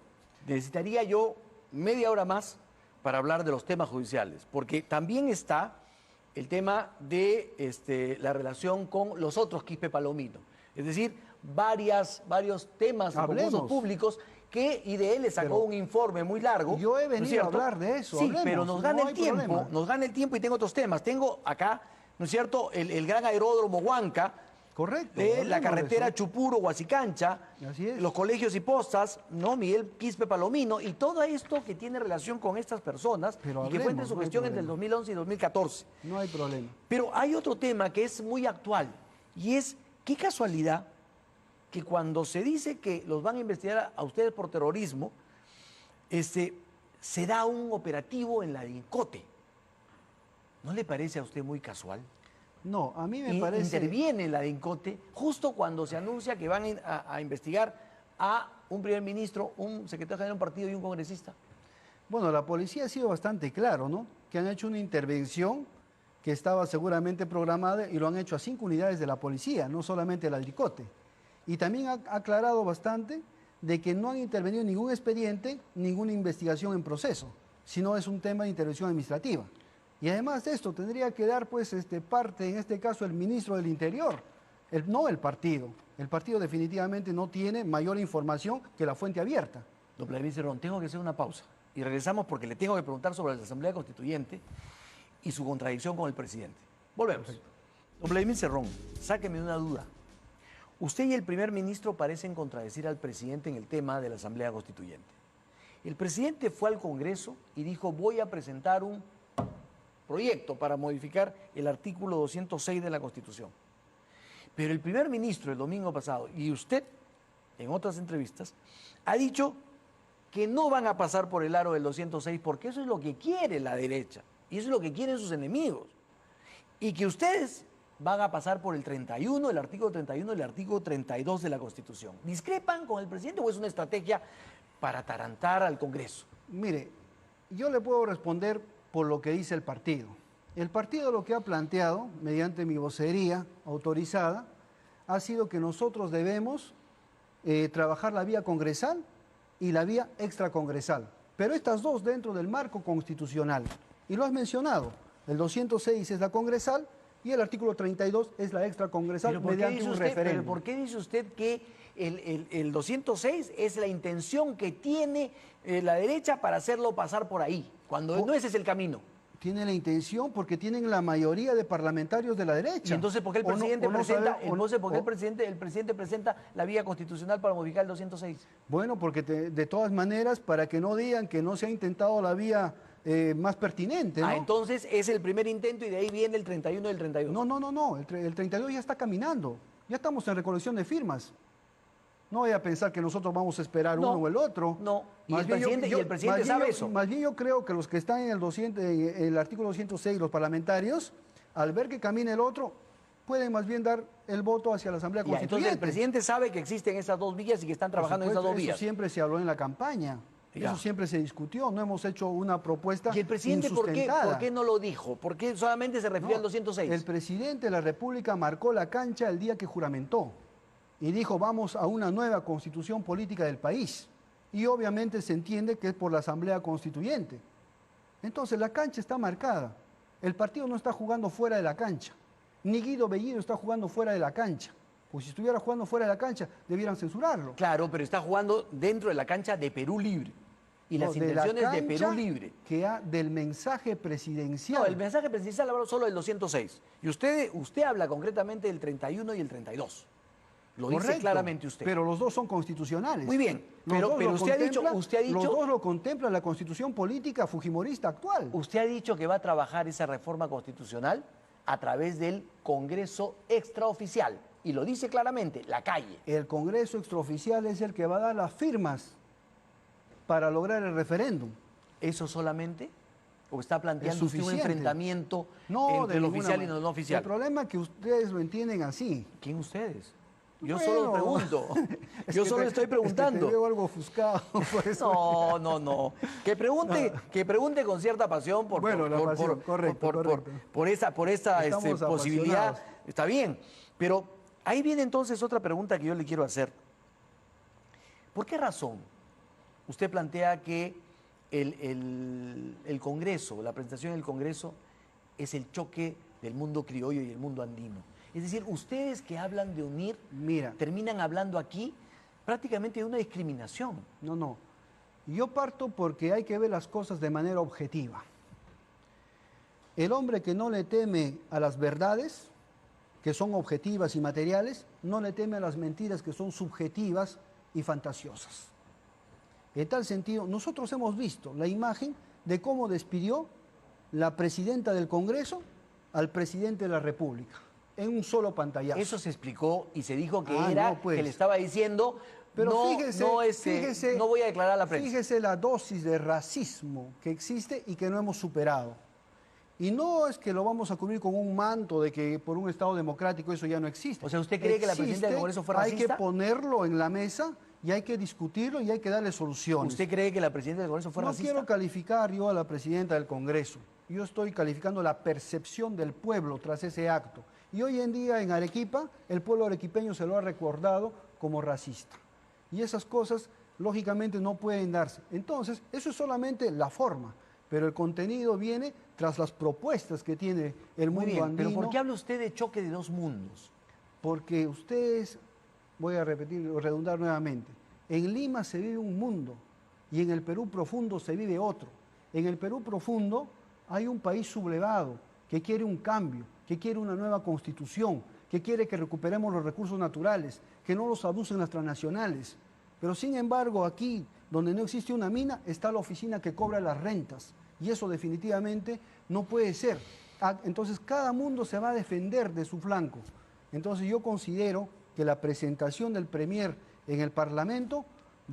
necesitaría yo media hora más para hablar de los temas judiciales, porque también está el tema de la relación con los otros Quispe Palomino. Es decir, varios temas en concursos públicos que IDL le sacó un informe muy largo. Yo he venido a hablar de eso. Sí, hablemos, pero nos gana el tiempo, nos gana el tiempo y tengo otros temas. Tengo acá, ¿no es cierto?, el gran aeródromo Huanca. Correcto. La carretera Chupuro-Huasicancha, los colegios y postas, ¿no? Miguel Quispe Palomino, y todo esto que tiene relación con estas personas y que fue entre su gestión entre el 2011 y 2014. No hay problema. Pero hay otro tema que es muy actual y es, qué casualidad que cuando se dice que los van a investigar a ustedes por terrorismo, se da un operativo en la DINCOTE. ¿No le parece a usted muy casual? No, a mí me parece... Interviene la DINCOTE justo cuando se anuncia que van a investigar a un primer ministro, un secretario general de un partido y un congresista. Bueno, la policía ha sido bastante claro, ¿no? Que han hecho una intervención que estaba seguramente programada y lo han hecho a 5 unidades de la policía, no solamente la DINCOTE. Y también ha aclarado bastante de que no han intervenido en ningún expediente, ninguna investigación en proceso, sino es un tema de intervención administrativa. Y además de esto, tendría que dar pues parte, en este caso, el ministro del Interior, no el partido. El partido definitivamente no tiene mayor información que la fuente abierta. Don Vladimir Cerrón, tengo que hacer una pausa. Y regresamos porque le tengo que preguntar sobre la Asamblea Constituyente y su contradicción con el presidente. Volvemos. Perfecto. Don Vladimir Cerrón, sáqueme una duda. Usted y el primer ministro parecen contradecir al presidente en el tema de la Asamblea Constituyente. El presidente fue al Congreso y dijo, voy a presentar un proyecto para modificar el artículo 206 de la Constitución. Pero el primer ministro el domingo pasado, y usted en otras entrevistas, ha dicho que no van a pasar por el aro del 206 porque eso es lo que quiere la derecha y eso es lo que quieren sus enemigos. Y que ustedes van a pasar por el 31, el artículo 31 y el artículo 32 de la Constitución. ¿Discrepan con el presidente o es una estrategia para atarantar al Congreso? Mire, yo le puedo responder por lo que dice el partido. El partido lo que ha planteado, mediante mi vocería autorizada, ha sido que nosotros debemos trabajar la vía congresal y la vía extracongresal. Pero estas dos dentro del marco constitucional. Y lo has mencionado, el 206 es la congresal y el artículo 32 es la extracongresal mediante un referéndum. ¿Pero por qué dice usted que el 206 es la intención que tiene la derecha para hacerlo pasar por ahí, cuando no ese es el camino? Tiene la intención porque tienen la mayoría de parlamentarios de la derecha. ¿Y entonces por qué el presidente el presidente presenta la vía constitucional para modificar el 206? Bueno, porque de todas maneras, para que no digan que no se ha intentado la vía más pertinente, ¿no? Entonces es el primer intento y de ahí viene el 31 y el 32. No, el 32 ya está caminando, ya estamos en recolección de firmas. No voy a pensar que nosotros vamos a esperar uno o el otro. No, y el presidente sabe eso. Más bien yo creo que los que están en el artículo 206, los parlamentarios, al ver que camina el otro, pueden más bien dar el voto hacia la Asamblea Constituyente. Entonces el presidente sabe que existen esas dos vías y que están trabajando en esas dos vías. Eso siempre se habló en la campaña. Eso siempre se discutió, no hemos hecho una propuesta insustentada. ¿Y el presidente por qué no lo dijo? ¿Por qué solamente se refirió al 206? El presidente de la República marcó la cancha el día que juramentó y dijo vamos a una nueva constitución política del país. Y obviamente se entiende que es por la Asamblea Constituyente. Entonces la cancha está marcada. El partido no está jugando fuera de la cancha. Ni Guido Bellido está jugando fuera de la cancha. Pues si estuviera jugando fuera de la cancha, debieran censurarlo. Claro, pero está jugando dentro de la cancha de Perú Libre. Y las intenciones de Perú Libre. Del mensaje presidencial. No, el mensaje presidencial habla solo del 206. Y usted habla concretamente del 31 y el 32. Lo dice claramente usted. Pero los dos son constitucionales. Muy bien, pero usted ha dicho... Los dos lo contempla la constitución política fujimorista actual. Usted ha dicho que va a trabajar esa reforma constitucional a través del Congreso extraoficial. Y lo dice claramente, la calle. El Congreso extraoficial es el que va a dar las firmas para lograr el referéndum. ¿Eso solamente? ¿O está planteando usted un suficiente. enfrentamiento No, entre de lo ninguna oficial y manera. lo no oficial? El problema es que ustedes lo entienden así. ¿Quién ustedes? Yo Bueno, solo pregunto. es Yo que solo te- estoy es que preguntando. te veo algo ofuscado, por eso. No. Que pregunte con cierta pasión Bueno, la pasión, correcto, correcto. por esa Estamos posibilidad. apasionados. Está bien. Pero ahí viene entonces otra pregunta que yo le quiero hacer. ¿Por qué razón usted plantea que el Congreso, la presentación del Congreso, es el choque del mundo criollo y el mundo andino? Es decir, ustedes que hablan de unir, Mira, terminan hablando aquí prácticamente de una discriminación. no. Yo parto porque hay que ver las cosas de manera objetiva. El hombre que no le teme a las verdades, que son objetivas y materiales, no le teme a las mentiras que son subjetivas y fantasiosas. En tal sentido, nosotros hemos visto la imagen de cómo despidió la presidenta del Congreso al presidente de la República, en un solo pantallazo. Eso se explicó y se dijo que No, pues. que le estaba diciendo, Pero no voy a declarar a la prensa. Fíjese la dosis de racismo que existe y que no hemos superado. Y no es que lo vamos a cubrir con un manto de que por un Estado democrático eso ya no existe. O sea, ¿usted cree que la presidenta del Congreso fue racista? Hay que ponerlo en la mesa y hay que discutirlo y hay que darle soluciones. ¿Usted cree que la presidenta del Congreso fue No racista? quiero calificar yo a la presidenta del Congreso. Yo estoy calificando la percepción del pueblo tras ese acto. Y hoy en día en Arequipa, el pueblo arequipeño se lo ha recordado como racista. Y esas cosas, lógicamente, no pueden darse. Entonces, eso es solamente la forma, pero el contenido viene tras las propuestas que tiene el Muy mundo bien, andino. pero ¿por qué habla usted de choque de dos mundos? Porque ustedes, voy a repetir o redundar nuevamente, en Lima se vive un mundo y en el Perú profundo se vive otro. En el Perú profundo hay un país sublevado que quiere un cambio, que quiere una nueva constitución, que quiere que recuperemos los recursos naturales, que no los abusen las transnacionales. Pero sin embargo aquí, donde no existe una mina, está la oficina que cobra las rentas. Y eso definitivamente no puede ser. Entonces cada mundo se va a defender de su flanco. Entonces yo considero que la presentación del Premier en el Parlamento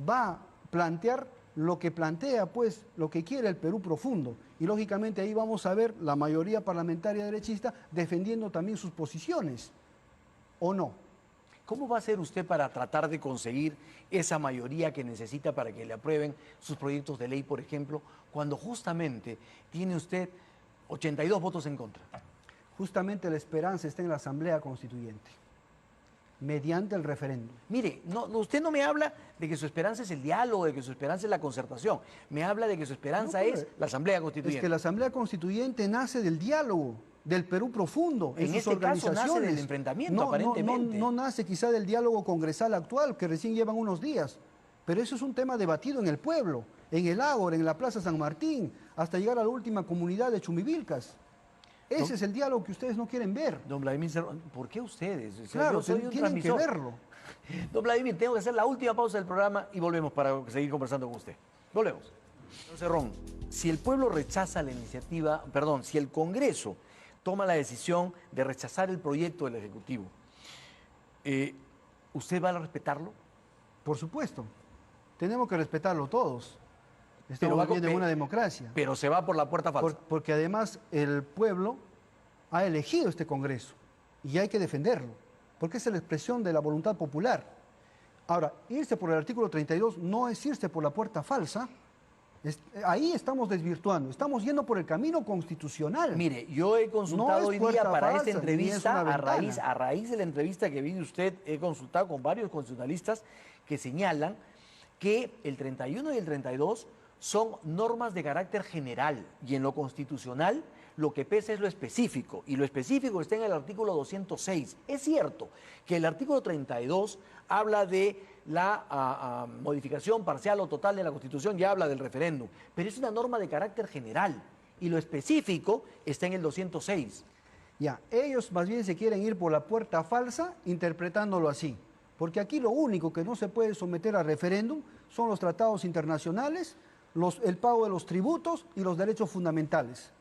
va a plantear lo que plantea, pues, lo que quiere el Perú profundo. Y lógicamente ahí vamos a ver la mayoría parlamentaria derechista defendiendo también sus posiciones. ¿O no? ¿Cómo va a hacer usted para tratar de conseguir esa mayoría que necesita para que le aprueben sus proyectos de ley, por ejemplo, cuando justamente tiene usted 82 votos en contra? Justamente la esperanza está en la Asamblea Constituyente, mediante el referéndum. Mire, usted no me habla de que su esperanza es el diálogo, de que su esperanza es la concertación. Me habla de que su esperanza No, pero es la Asamblea Constituyente. Es que la Asamblea Constituyente nace del diálogo, del Perú profundo, En sus este caso organizaciones. nace del enfrentamiento, aparentemente. No nace quizá del diálogo congresal actual, que recién llevan unos días, pero eso es un tema debatido en el pueblo, en el Ágora, en la Plaza San Martín, hasta llegar a la última comunidad de Chumivilcas. Ese es el diálogo que ustedes no quieren ver. Don Vladimir Cerrón, ¿por qué ustedes? O sea, Claro, yo soy un tienen que transmisor. verlo. Don Vladimir, tengo que hacer la última pausa del programa y volvemos para seguir conversando con usted. Volvemos. Don Cerrón, si el pueblo rechaza la iniciativa, perdón, si el Congreso toma la decisión de rechazar el proyecto del Ejecutivo, ¿usted va a respetarlo? Por supuesto. Tenemos que respetarlo todos. Estamos va viviendo con- en una democracia. Pero se va por la puerta falsa. Porque además el pueblo ha elegido este Congreso y hay que defenderlo, porque es la expresión de la voluntad popular. Ahora, irse por el artículo 32 no es irse por la puerta falsa. Ahí estamos desvirtuando, estamos yendo por el camino constitucional. Mire, yo he consultado No es hoy día puerta para falsa, esta ni es entrevista, una a ventana. raíz de la entrevista que vi de usted, he consultado con varios constitucionalistas que señalan que el 31 y el 32 son normas de carácter general y en lo constitucional lo que pesa es lo específico y lo específico está en el artículo 206. Es cierto que el artículo 32 habla de la modificación parcial o total de la Constitución, ya habla del referéndum, pero es una norma de carácter general y lo específico está en el 206. Ya, ellos más bien se quieren ir por la puerta falsa interpretándolo así, porque aquí lo único que no se puede someter a referéndum son los tratados internacionales, el pago de los tributos y los derechos fundamentales.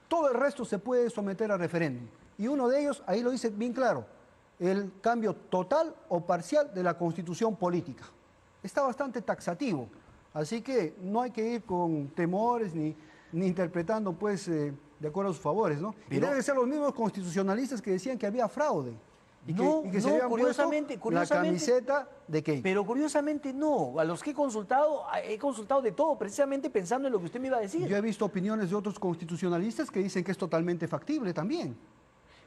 Todo el resto se puede someter a referéndum. Y uno de ellos, ahí lo dice bien claro, el cambio total o parcial de la constitución política. Está bastante taxativo, así que no hay que ir con temores ni ni interpretando pues de acuerdo a sus favores, ¿no? Y Pero- deben ser los mismos constitucionalistas que decían que había fraude. Y que, No, y que se no, habían puesto curiosamente- la camiseta de Keiko. Pero curiosamente no. A los que he consultado de todo, precisamente pensando en lo que usted me iba a decir. Yo he visto opiniones de otros constitucionalistas que dicen que es totalmente factible también.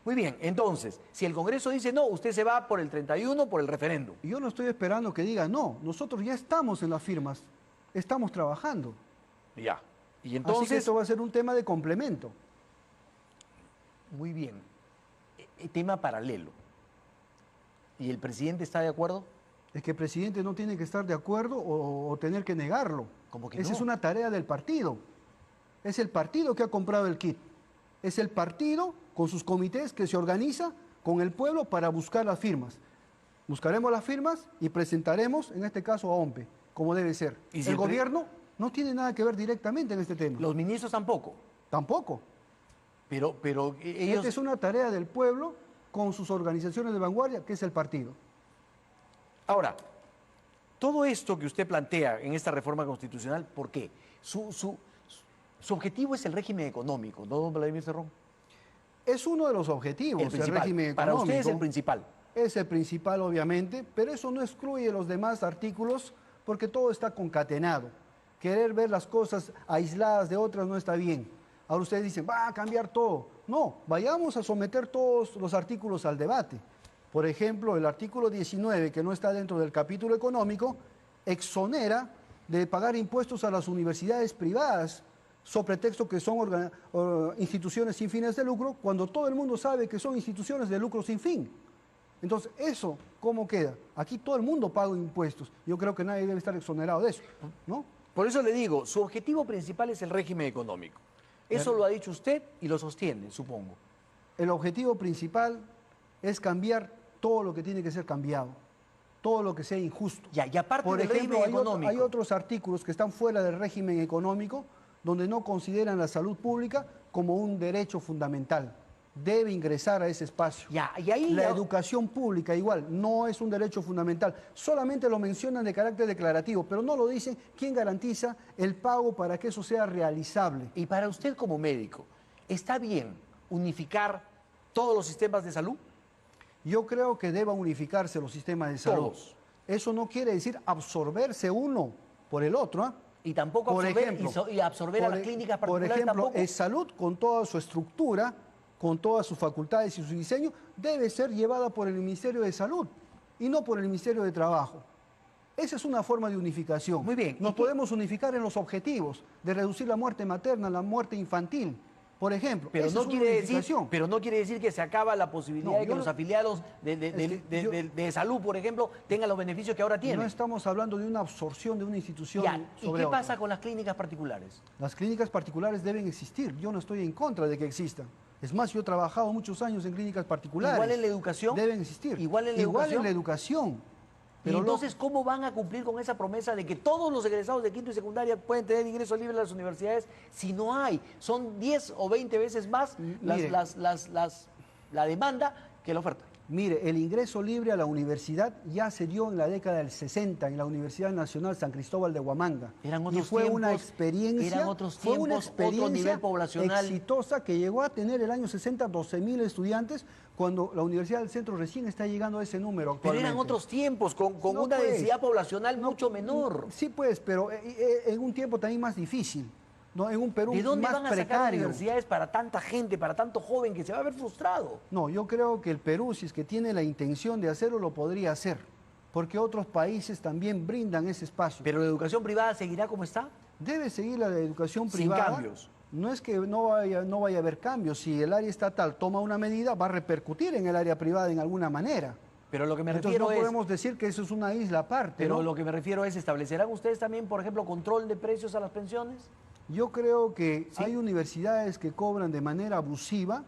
Muy bien, entonces, si el Congreso dice no, usted se va por el 31, por el referéndum. Y yo no estoy esperando que diga no, nosotros ya estamos en las firmas, estamos trabajando. Ya. Y Así que entonces, esto va a ser un tema de complemento. muy bien. Tema paralelo. ¿Y el presidente está de acuerdo? Es que el presidente no tiene que estar de acuerdo o tener que negarlo. ¿Cómo que Esa no? es una tarea del partido. Es el partido que ha comprado el kit. Es el partido con sus comités que se organiza con el pueblo para buscar las firmas. Buscaremos las firmas y presentaremos, en este caso, a OMPE, como debe ser. ¿Y si El el pre- gobierno no tiene nada que ver directamente en este tema. Los ministros tampoco. Tampoco. Pero ellos... Esta es una tarea del pueblo con sus organizaciones de vanguardia, que es el partido. Ahora, todo esto que usted plantea en esta reforma constitucional, ¿por qué? Su objetivo es el régimen económico, ¿no, don Vladimir Cerrón? Es uno de los objetivos El del principal. régimen Para económico. usted es el principal. Es el principal, obviamente, pero eso no excluye los demás artículos porque todo está concatenado. Querer ver las cosas aisladas de otras no está bien. Ahora ustedes dicen, va a cambiar todo. No, vayamos a someter todos los artículos al debate. Por ejemplo, el artículo 19, que no está dentro del capítulo económico, exonera de pagar impuestos a las universidades privadas, sobre pretexto que son instituciones sin fines de lucro, cuando todo el mundo sabe que son instituciones de lucro sin fin. Entonces, ¿eso cómo queda? Aquí todo el mundo paga impuestos. Yo creo que nadie debe estar exonerado de eso, ¿no? Por eso le digo, su objetivo principal es el régimen económico. Eso lo ha dicho usted y lo sostiene, supongo. El objetivo principal es cambiar todo lo que tiene que ser cambiado, todo lo que sea injusto. Ya, y aparte Por del ejemplo, régimen económico. hay otros artículos que están fuera del régimen económico donde no consideran la salud pública como un derecho fundamental. Debe ingresar a ese espacio. Ya, y ahí La ya- educación pública igual no es un derecho fundamental. Solamente lo mencionan de carácter declarativo, pero no lo dicen quién garantiza el pago para que eso sea realizable. Y para usted como médico, ¿está bien unificar todos los sistemas de salud? Yo creo que deba unificarse los sistemas de salud. Todos. Eso no quiere decir absorberse uno por el otro. ¿Ah? Y tampoco Por absorber, ejemplo, y absorber a las clínicas particulares por ejemplo, tampoco. salud con toda su estructura, con todas sus facultades y su diseño, debe ser llevada por el Ministerio de Salud y no por el Ministerio de Trabajo. Esa es una forma de unificación. Muy bien. Nos ¿Y qué- podemos unificar en los objetivos de reducir la muerte materna, la muerte infantil, por ejemplo. Pero Esa no, es una quiere decir, unificación. pero no quiere decir que se acaba la posibilidad No, de que yo los no- afiliados Es que de salud, por ejemplo, tengan los beneficios que ahora tienen. No estamos hablando de una absorción de una institución Ya, ¿y sobre qué otra. pasa con las clínicas particulares? Las clínicas particulares deben existir. Yo no estoy en contra de que existan. Es más, yo he trabajado muchos años en clínicas particulares. Igual en la educación. Deben existir. Igual en la educación. en la educación. Y Pero entonces, ¿cómo van a cumplir con esa promesa de que todos los egresados de quinto y secundaria pueden tener ingreso libre a las universidades si no hay? Son 10 o 20 veces más Mire. la demanda que la oferta. Mire, el ingreso libre a la universidad ya se dio en la década del 60 en la Universidad Nacional San Cristóbal de Huamanga. Eran y otros fue una tiempos, experiencia, eran otros fue una tiempos, otro experiencia nivel poblacional. exitosa que llegó a tener el año 60 12.000 estudiantes cuando la Universidad del Centro recién está llegando a ese número Pero actualmente. eran otros tiempos, con No, una pues. densidad poblacional mucho menor. Sí, pues, pero en un tiempo también más difícil, ¿no? En un Perú ¿De dónde más van a sacar precario. universidades para tanta gente, para tanto joven que se va a ver frustrado? No, yo creo que el Perú, si es que tiene la intención de hacerlo, lo podría hacer, porque otros países también brindan ese espacio. Pero la educación privada seguirá como está. Debe seguir la educación Sin privada. cambios. No es que no vaya a haber cambios. Si el área estatal toma una medida, va a repercutir en el área privada en alguna manera. Pero lo que me Entonces refiero no es... podemos decir que eso es una isla aparte. Pero ¿no? lo que me refiero es, ¿establecerán ustedes también, por ejemplo, control de precios a las pensiones? Yo creo que Sí. hay universidades que cobran de manera abusiva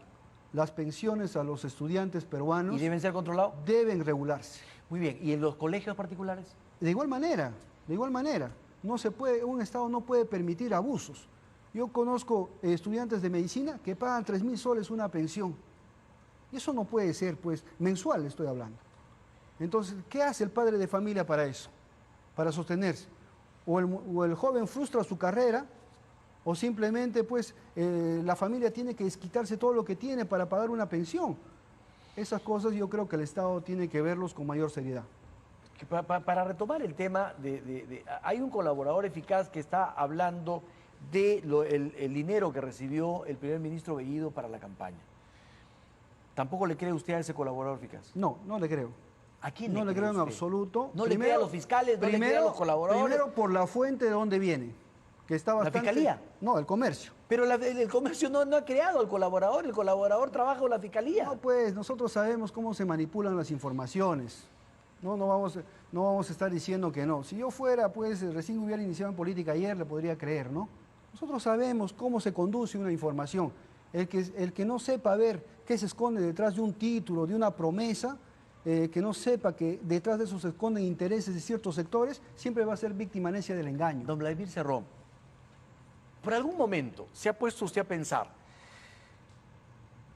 las pensiones a los estudiantes peruanos. ¿Y deben ser controlados? Deben regularse. Muy bien. ¿Y en los colegios particulares? De igual manera, no se puede, un Estado no puede permitir abusos. Yo conozco estudiantes de medicina que pagan 3.000 soles una pensión. Y eso no puede ser, pues, mensual estoy hablando. Entonces, ¿qué hace el padre de familia para eso? Para sostenerse. O el joven frustra su carrera o simplemente pues la familia tiene que desquitarse todo lo que tiene para pagar una pensión. Esas cosas yo creo que el Estado tiene que verlos con mayor seriedad. Para retomar el tema, hay un colaborador eficaz que está hablando de el dinero que recibió el primer ministro Bellido para la campaña. ¿Tampoco le cree usted a ese colaborador eficaz? No, no le creo. ¿A quién no le le creo en usted? absoluto. ¿No le cree a los fiscales? ¿No le cree a los colaboradores? Primero por la fuente de dónde viene, que está bastante... ¿La fiscalía? No, el comercio. Pero el comercio no ha creado al colaborador, el colaborador trabaja con la fiscalía. No, pues nosotros sabemos cómo se manipulan las informaciones. No vamos a estar diciendo que no. Si yo fuera, pues recién hubiera iniciado en política ayer, le podría creer, ¿no? Nosotros sabemos cómo se conduce una información. El que no sepa ver qué se esconde detrás de un título, de una promesa, que no sepa que detrás de eso se esconden intereses de ciertos sectores, siempre va a ser víctima necia del engaño. Don Vladimir Cerrón, ¿por algún momento se ha puesto usted a pensar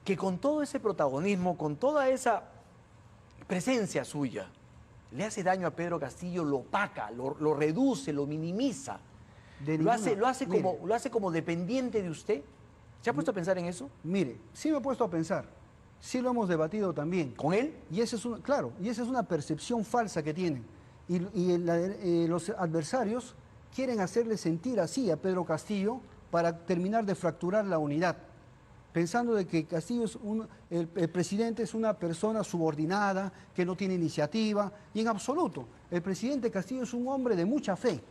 que con todo ese protagonismo, con toda esa presencia suya, le hace daño a Pedro Castillo, lo opaca, lo reduce, lo minimiza? Lo hace como dependiente de usted. ¿Se ha puesto a pensar en eso? Mire, sí me he puesto a pensar. Sí lo hemos debatido también. ¿Con él? Y esa es una percepción falsa que tienen. Y los adversarios quieren hacerle sentir así a Pedro Castillo para terminar de fracturar la unidad, pensando de que Castillo el presidente es una persona subordinada, que no tiene iniciativa, y en absoluto. El presidente Castillo es un hombre de mucha fe.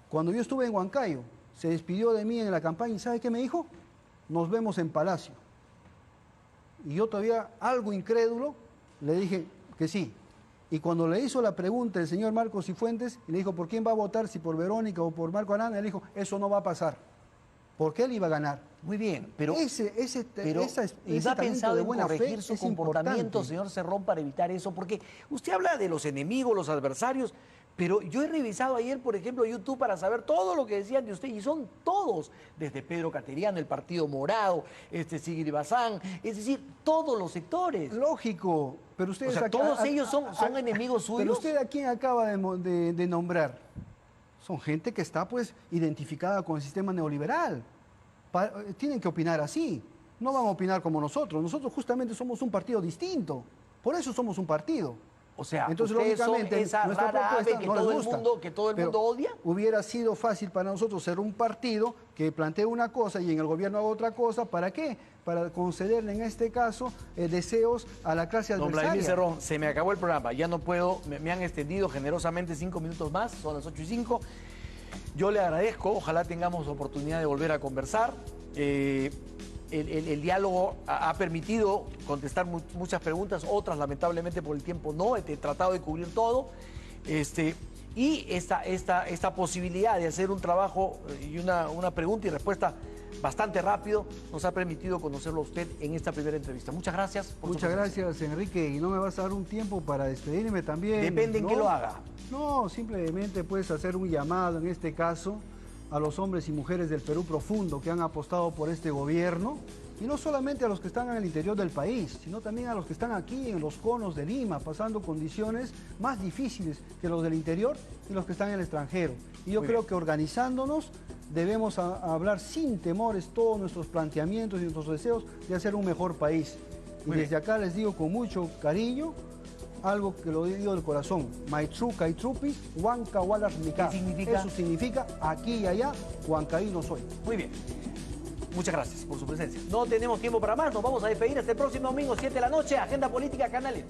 Cuando yo estuve en Huancayo, se despidió de mí en la campaña y ¿sabe qué me dijo? Nos vemos en Palacio. Y yo todavía, algo incrédulo, le dije que sí. Y cuando le hizo la pregunta el señor Marcos Cifuentes, y le dijo, ¿por quién va a votar? Si por Verónica o por Marco Arana, él dijo, eso no va a pasar. Porque él iba a ganar. Muy bien, pero ¿ha pensado en corregir su comportamiento, señor Cerrón, para evitar eso? Porque usted habla de los enemigos, los adversarios, pero yo he revisado ayer, por ejemplo, YouTube para saber todo lo que decían de usted, y son todos, desde Pedro Cateriano, el Partido Morado, Sigrid Bazán, es decir, todos los sectores. Lógico, pero ustedes... O sea, todos ellos son enemigos suyos. Pero usted, ¿a quién acaba de nombrar? Son gente que está, pues, identificada con el sistema neoliberal. Tienen que opinar así. No van a opinar como nosotros. Nosotros justamente somos un partido distinto. Por eso somos un partido. O sea, entonces, ustedes lógicamente, son esa rara ave que todo el mundo odia. Hubiera sido fácil para nosotros ser un partido que plantee una cosa y en el gobierno haga otra cosa. ¿Para qué? Para concederle en este caso deseos a la clase adversaria. Don Vladimir Cerrón, se me acabó el programa. Ya no puedo, me han extendido generosamente 5 minutos más, son las 8:05. Yo le agradezco, ojalá tengamos oportunidad de volver a conversar. El diálogo ha permitido contestar muchas preguntas, otras lamentablemente por el tiempo no, he tratado de cubrir todo. Y esta posibilidad de hacer un trabajo y una pregunta y respuesta bastante rápido nos ha permitido conocerlo a usted en esta primera entrevista. Muchas gracias. Muchas gracias, Enrique. Y no me vas a dar un tiempo para despedirme también. Depende en qué lo haga. No, simplemente puedes hacer un llamado en este caso a los hombres y mujeres del Perú profundo que han apostado por este gobierno, y no solamente a los que están en el interior del país, sino también a los que están aquí en los conos de Lima, pasando condiciones más difíciles que los del interior y los que están en el extranjero. Y yo creo que organizándonos debemos hablar sin temores todos nuestros planteamientos y nuestros deseos de hacer un mejor país. Y desde acá les digo con mucho cariño algo que lo digo del corazón: Maitruca y Trupis, Huanca Walas Nica. ¿Qué significa? Eso significa aquí y allá, huancaíno soy. Muy bien. Muchas gracias por su presencia. No tenemos tiempo para más, nos vamos a despedir hasta el próximo domingo, 7 de la noche, Agenda Política, Canal E.